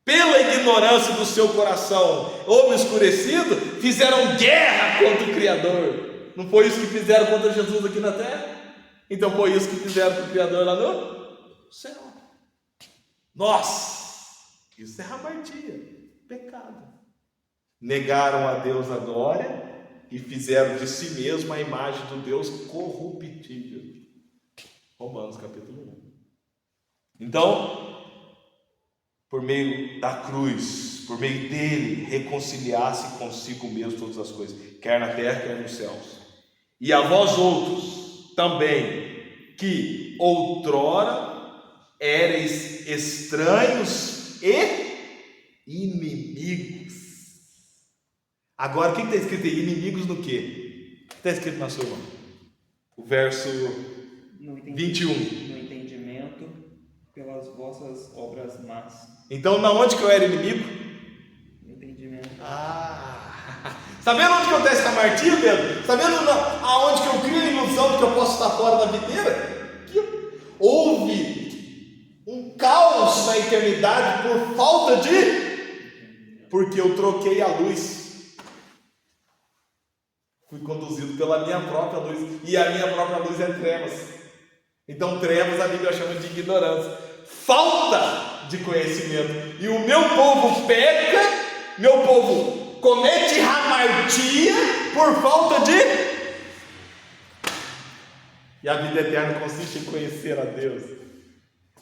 pela ignorância do seu coração obscurecido, fizeram guerra contra o Criador. Não foi isso que fizeram contra Jesus aqui na terra? Então foi isso que fizeram com o Criador lá no céu. Nossa, isso é hamartia, pecado. Negaram a Deus a glória e fizeram de si mesmo a imagem do Deus corruptível. Romanos capítulo 1. Então, por meio da cruz, por meio dele, reconciliasse consigo mesmo todas as coisas, quer na terra, quer nos céus. E a vós outros também, que outrora éreis estranhos e inimigos. Agora, o que está escrito aí? Inimigos no quê? O que está escrito na sua mão? O verso 21. No entendimento, pelas vossas obras más. Então, na onde que eu era inimigo? No entendimento. Está vendo onde que acontece a hamartia, Pedro? Está vendo aonde que eu crio a ilusão de que eu posso estar fora da videira? Houve um caos na eternidade por falta de Porque eu troquei a luz. Fui conduzido pela minha própria luz. E a minha própria luz é trevas. Então trevas a Bíblia chama de ignorância. Falta de conhecimento. E o meu povo peca, meu povo comete hamartia por falta de... E a vida eterna consiste em conhecer a Deus.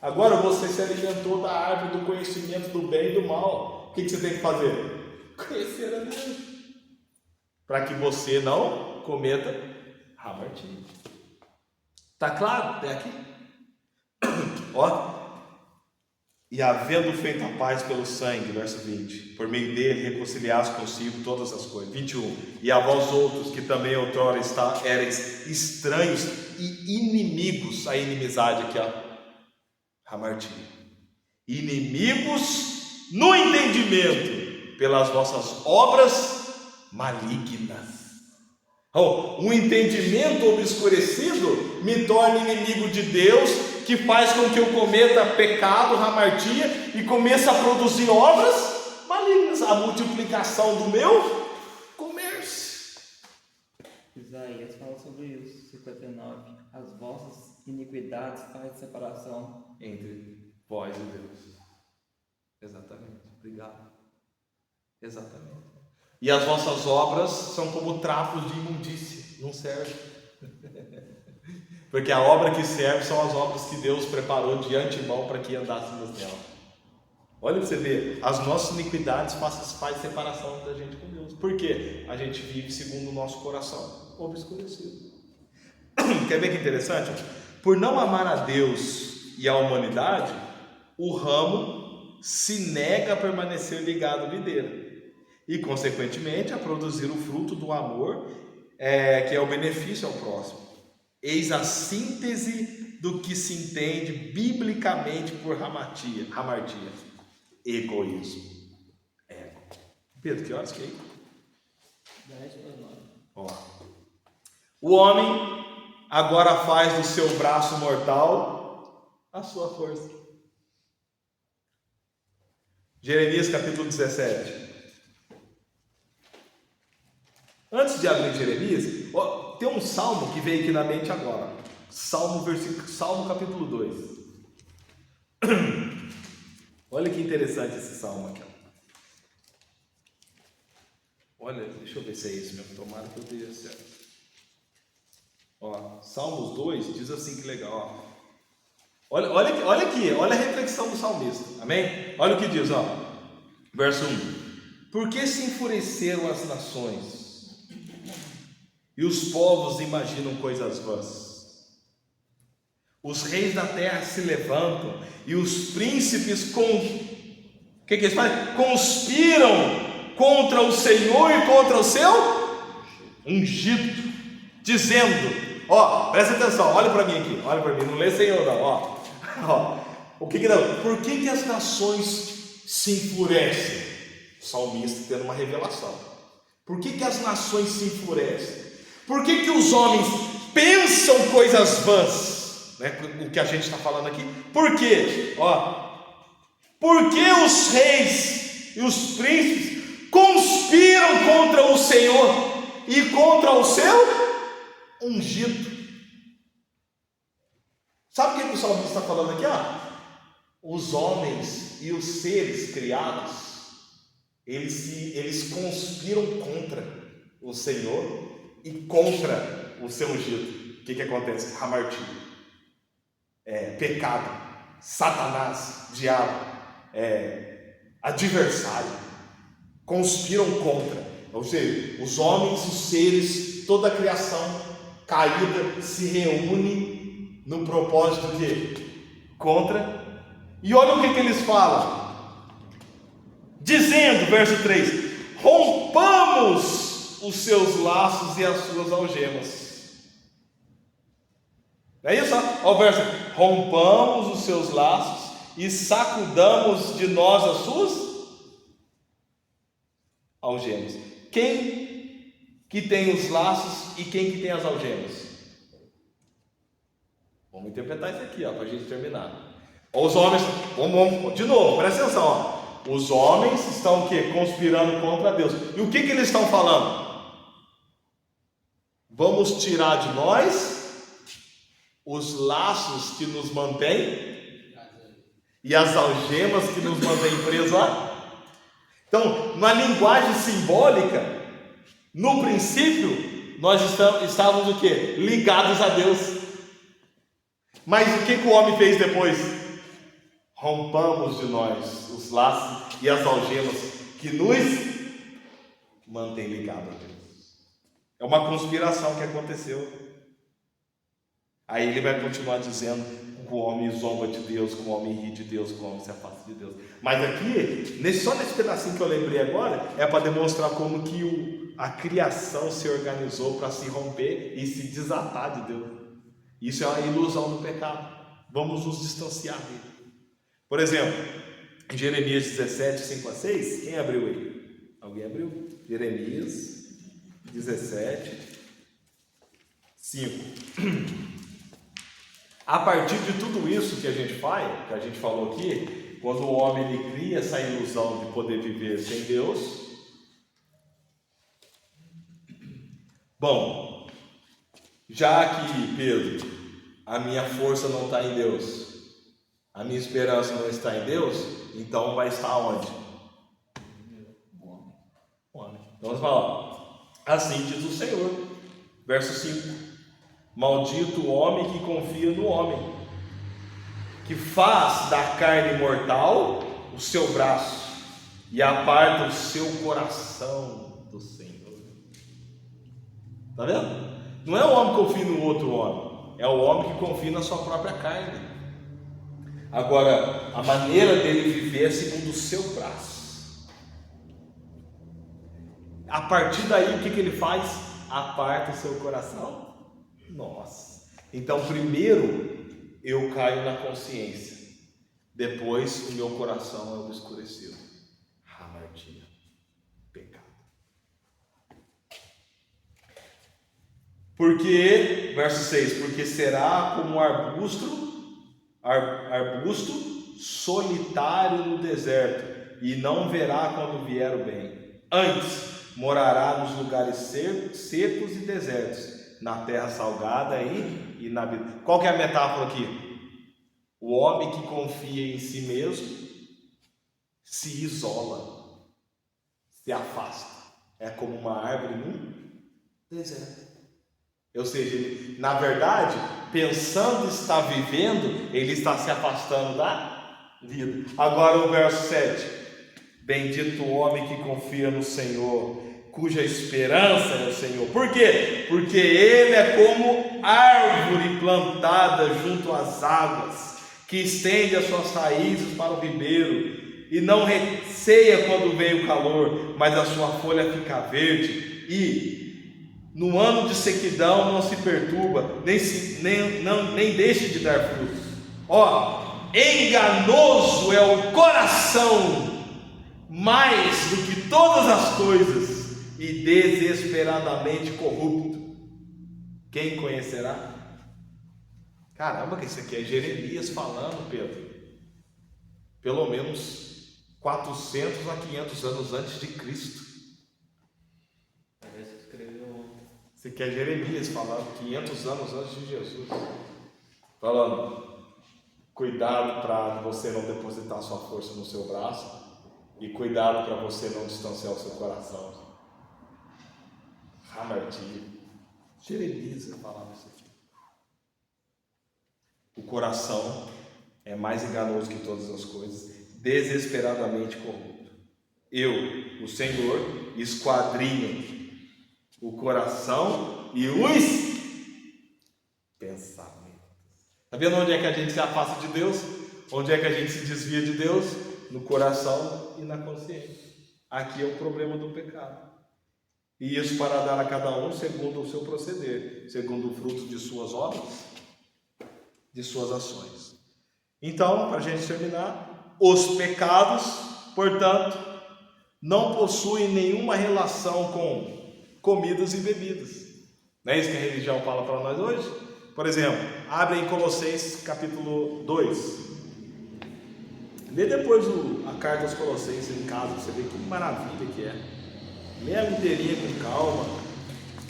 Agora você se alimentou da árvore do conhecimento do bem e do mal. O que você tem que fazer? Conhecer a Deus. Para que você não cometa hamartia. Está claro até aqui? Ó. E havendo feito a paz pelo sangue, verso 20, por meio dele reconciliasse consigo todas as coisas. 21. E a vós outros, que também outrora erais estranhos e inimigos, a inimizade aqui, ó, hamartia. Inimigos no entendimento, pelas vossas obras malignas. Um entendimento obscurecido me torna inimigo de Deus, que faz com que eu cometa pecado, hamartia, e comece a produzir obras malignas, a multiplicação do meu comércio. Isaías fala sobre isso, 59. As vossas iniquidades fazem separação entre vós e Deus. Exatamente, obrigado. Exatamente. E as vossas obras são como trapos de imundícia, não serve. Porque a obra que serve são as obras que Deus preparou de antemão para que andássemos nela. Olha para você ver, as nossas iniquidades fazem separação da gente com Deus. Por quê? A gente vive segundo o nosso coração obscurecido. Quer ver que interessante? Por não amar a Deus e a humanidade, o ramo se nega a permanecer ligado à videira. E, consequentemente, a produzir o fruto do amor, que é o benefício ao próximo. Eis a síntese do que se entende biblicamente por hamartia. Egoísmo. Ego. Pedro, que horas que é aí? 10:09. Ó. O homem agora faz do seu braço mortal a sua força. Jeremias capítulo 17. Antes de abrir Jeremias, tem um salmo que veio aqui na mente agora. Salmo capítulo 2. Olha que interessante esse salmo aqui. Olha, deixa eu ver se é isso mesmo. Tomara que eu esteja certo. Salmos 2 diz assim, que legal. Olha aqui, olha a reflexão do salmista. Amém? Olha o que diz, verso 1. Por que se enfureceram as nações? E os povos imaginam coisas vãs. Os reis da terra se levantam, e os príncipes o que eles fazem? Conspiram contra o Senhor e contra o seu ungido, dizendo, presta atenção, olha para mim aqui, olha para mim, não lê Senhor não, o que não? Por que as nações se enfurecem? O salmista tendo uma revelação. Por que as nações se enfurecem? Por que os homens pensam coisas vãs? O que a gente está falando aqui. Por quê? Porque os reis e os príncipes conspiram contra o Senhor e contra o seu ungido. Sabe o que o salmista está falando aqui? Os homens e os seres criados, eles conspiram contra o Senhor e contra o seu ungido. O que acontece? Hamartia, pecado, Satanás, diabo, adversário, conspiram contra. Ou seja, os homens, os seres, toda a criação caída se reúne no propósito de contra. E olha o que eles falam, dizendo, verso 3: rompamos os seus laços e as suas algemas. É isso? Olha o verso: rompamos os seus laços e sacudamos de nós as suas algemas. Quem que tem os laços e quem que tem as algemas? Vamos interpretar isso aqui, para a gente terminar. Os homens, vamos, de novo, presta atenção. os homens estão o quê? Conspirando contra Deus. E o que eles estão falando? Vamos tirar de nós os laços que nos mantêm e as algemas que nos mantêm presos lá. Então, na linguagem simbólica, no princípio, nós estávamos o quê? Ligados a Deus. Mas o que o homem fez depois? Rompamos de nós os laços e as algemas que nos mantêm ligados a Deus. É uma conspiração que aconteceu. Aí ele vai continuar dizendo que o homem zomba de Deus, que o homem ri de Deus, que o homem se afasta de Deus. Mas aqui, só nesse pedacinho que eu lembrei agora, é para demonstrar como que a criação se organizou para se romper e se desatar de Deus. Isso é uma ilusão do pecado. Vamos nos distanciar dele. Por exemplo, em Jeremias 17, 5 a 6, quem abriu aí? Alguém abriu? Jeremias 17, 5. A partir de tudo isso que a gente faz, que a gente falou aqui, quando o homem ele cria essa ilusão de poder viver sem Deus, bom, já que, Pedro, a minha força não está em Deus, a minha esperança não está em Deus, então vai estar onde? Homem. Então vamos falar. Assim diz o Senhor, verso 5: maldito o homem que confia no homem, que faz da carne mortal o seu braço e aparta o seu coração do Senhor. Está vendo? Não é o homem que confia no outro homem, é o homem que confia na sua própria carne. Agora, a maneira dele viver é segundo o seu braço. A partir daí, o que ele faz? Aparta o seu coração. Nossa. Então, primeiro eu caio na consciência, depois o meu coração é obscurecido. Hamartia, pecado. Porque, verso 6, porque será como arbusto solitário no deserto, e não verá quando vier o bem. Antes morará nos lugares secos e desertos, na terra salgada e na vida. Qual que é a metáfora aqui? O homem que confia em si mesmo se isola, se afasta. É como uma árvore no deserto. Ou seja, ele, na verdade, pensando estar vivendo, ele está se afastando da vida. Agora o verso 7. Bendito o homem que confia no Senhor, cuja esperança é o Senhor. Por quê? Porque ele é como árvore plantada junto às águas, que estende as suas raízes para o ribeiro, e não receia quando vem o calor, mas a sua folha fica verde, e no ano de sequidão não se perturba, nem deixe de dar frutos. Enganoso é o coração mais do que todas as coisas, e desesperadamente corrupto. Quem conhecerá? Caramba, que isso aqui é Jeremias falando, Pedro. Pelo menos 400 a 500 anos antes de Cristo. Parece que escreveu. Isso aqui é Jeremias falando 500 anos antes de Jesus. Falando, cuidado para você não depositar sua força no seu braço, e cuidado para você não distanciar o seu coração. Hamartia. Jeremias falava isso aqui. O coração é mais enganoso que todas as coisas, desesperadamente corrupto. Eu, o Senhor, esquadrinho o coração e os pensamentos. Está vendo onde é que a gente se afasta de Deus? Onde é que a gente se desvia de Deus? No coração e na consciência. Aqui é o problema do pecado. E isso para dar a cada um segundo o seu proceder, segundo o fruto de suas obras, de suas ações. Então, para a gente terminar, os pecados, portanto, não possuem nenhuma relação com comidas e bebidas. Não é isso que a religião fala para nós hoje? Por exemplo, abre em Colossenses capítulo 2. Lê depois a carta aos Colossenses em casa, você vê que maravilha que é. Lê ela inteirinha com calma.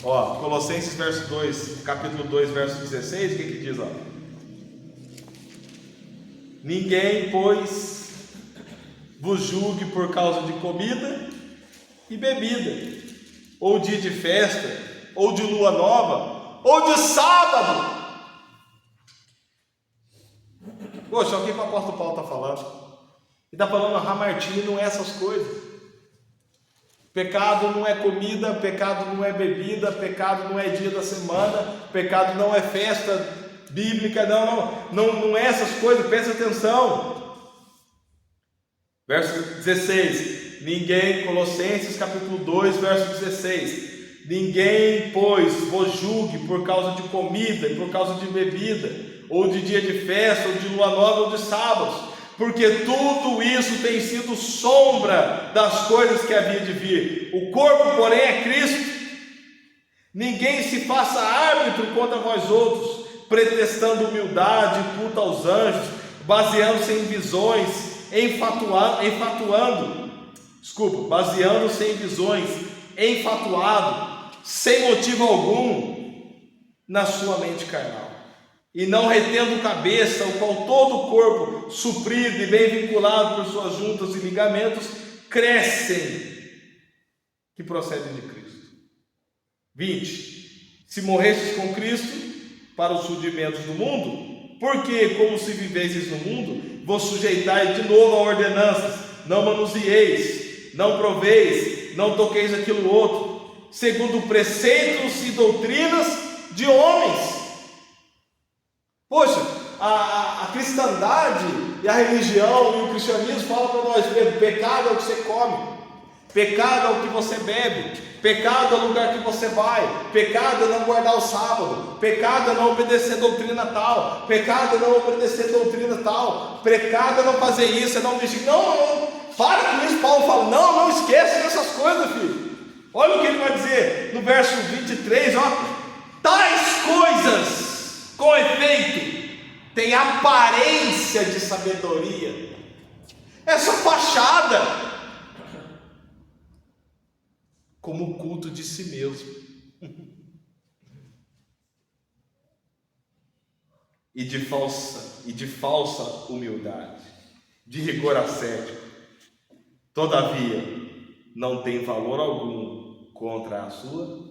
Ó, Colossenses verso 2, capítulo 2, verso 16, o que diz, ó? Ninguém, pois, vos julgue por causa de comida e bebida, ou dia de festa, ou de lua nova, ou de sábado. Poxa, o que o apóstolo Paulo está falando? Ele está falando hamartia, não é essas coisas. Pecado não é comida, pecado não é bebida, pecado não é dia da semana, pecado não é festa bíblica, não é essas coisas, presta atenção. Verso 16, ninguém, Colossenses capítulo 2, verso 16, ninguém, pois, vos julgue por causa de comida, por causa de bebida, ou de dia de festa, ou de lua nova, ou de sábados, porque tudo isso tem sido sombra das coisas que havia de vir. O corpo, porém, é Cristo. Ninguém se faça árbitro contra vós outros, pretextando humildade, culto aos anjos, baseando-se em visões, baseando-se em visões, enfatuado, sem motivo algum, na sua mente carnal. E não retendo cabeça, o qual todo o corpo, suprido e bem vinculado por suas juntas e ligamentos, crescem, que procedem de Cristo. 20. Se morrestes com Cristo, para os rudimentos do mundo, porque, como se vivesseis no mundo, vos sujeitais de novo a ordenanças, não manusieis, não proveis, não toqueis aquilo outro, segundo preceitos e doutrinas de homens. Poxa, a cristandade e a religião e o cristianismo falam para nós: pecado é o que você come, pecado é o que você bebe, pecado é o lugar que você vai, pecado é não guardar o sábado, pecado é não obedecer doutrina tal, pecado é não obedecer doutrina tal, pecado é não fazer isso, é não vestir. Não, para com isso. Paulo fala: não esquece dessas coisas, filho. Olha o que ele vai dizer no verso 23, ó: tais coisas, com efeito, tem aparência de sabedoria, é só fachada, como o culto de si mesmo, e de falsa humildade, de rigor ascético. Todavia, não tem valor algum contra a sua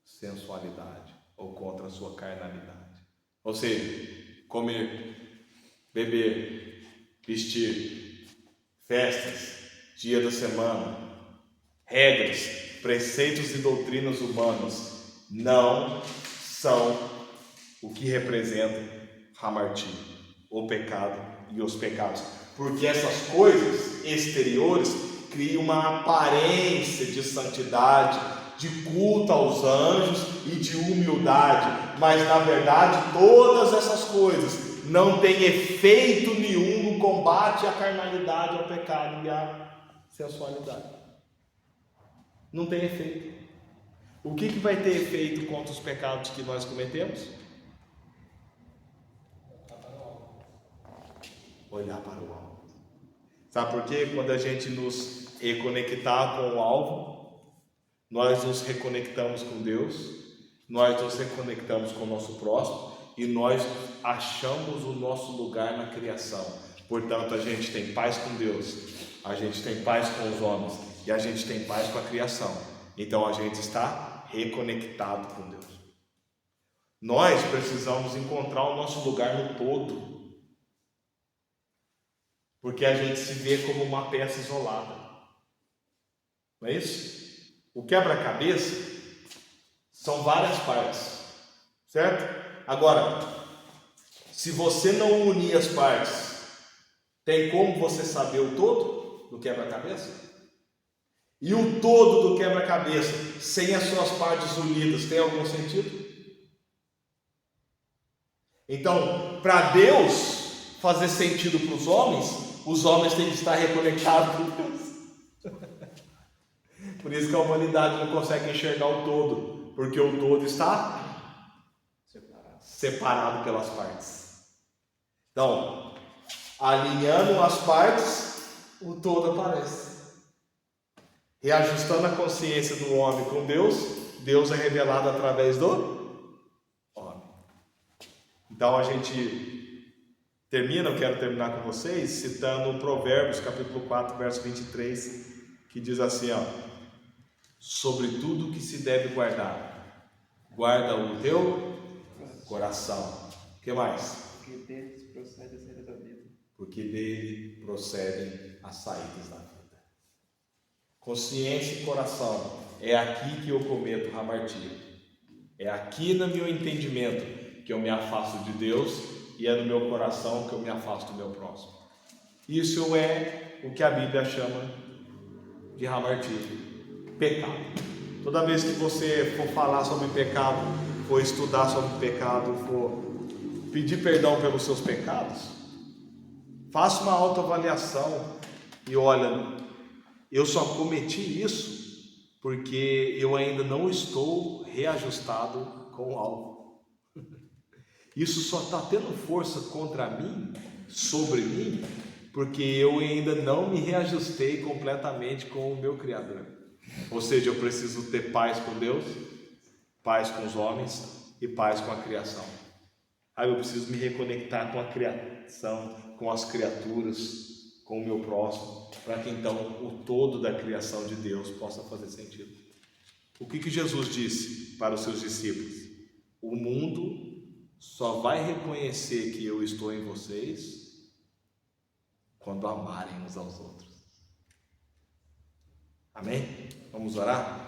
sensualidade ou contra a sua carnalidade. Ou seja, comer, beber, vestir, festas, dia da semana, regras, preceitos e doutrinas humanas não são o que representam hamartia, o pecado e os pecados, porque essas coisas exteriores criam uma aparência de santidade, de culto aos anjos e de humildade, mas na verdade todas essas coisas não têm efeito nenhum no combate à carnalidade, ao pecado e à sensualidade. Não tem efeito. O que vai ter efeito contra os pecados que nós cometemos? Olhar para o alvo. Sabe por quê? Quando a gente nos reconectar com o alvo, nós nos reconectamos com Deus, nós nos reconectamos com o nosso próximo e nós achamos o nosso lugar na criação. Portanto, a gente tem paz com Deus, a gente tem paz com os homens e a gente tem paz com a criação. Então a gente está reconectado com Deus. Nós precisamos encontrar o nosso lugar no todo, porque a gente se vê como uma peça isolada, não é isso? O quebra-cabeça são várias partes, certo? Agora, se você não unir as partes, tem como você saber o todo do quebra-cabeça? E o todo do quebra-cabeça, sem as suas partes unidas, tem algum sentido? Então, para Deus fazer sentido para os homens têm que estar reconectados com Deus. Por isso que a humanidade não consegue enxergar o todo, porque o todo está separado pelas partes. Então, Alinhando as partes, o todo aparece. Reajustando a consciência do homem com Deus, Deus é revelado através do homem. Então a gente termina, eu quero terminar com vocês, citando Provérbios, capítulo 4, verso 23, que diz assim, ó: sobre tudo que se deve guardar, guarda o teu coração. O que mais? Porque deles procede a saída da vida. Porque dele procedem as saídas da vida. Consciência e coração, é aqui que eu cometo hamartia. É aqui no meu entendimento que eu me afasto de Deus e é no meu coração que eu me afasto do meu próximo. Isso é o que a Bíblia chama de hamartia, pecado. Toda vez que você for falar sobre pecado, for estudar sobre pecado, for pedir perdão pelos seus pecados, faça uma autoavaliação e olha, eu só cometi isso porque eu ainda não estou reajustado com o alvo. Isso só está tendo força contra mim, sobre mim, porque eu ainda não me reajustei completamente com o meu Criador. Ou seja, eu preciso ter paz com Deus, paz com os homens e paz com a criação. Aí eu preciso me reconectar com a criação, com as criaturas, com o meu próximo, para que então o todo da criação de Deus possa fazer sentido. O que Jesus disse para os seus discípulos? O mundo só vai reconhecer que eu estou em vocês quando amarem uns aos outros. Amém? Vamos orar?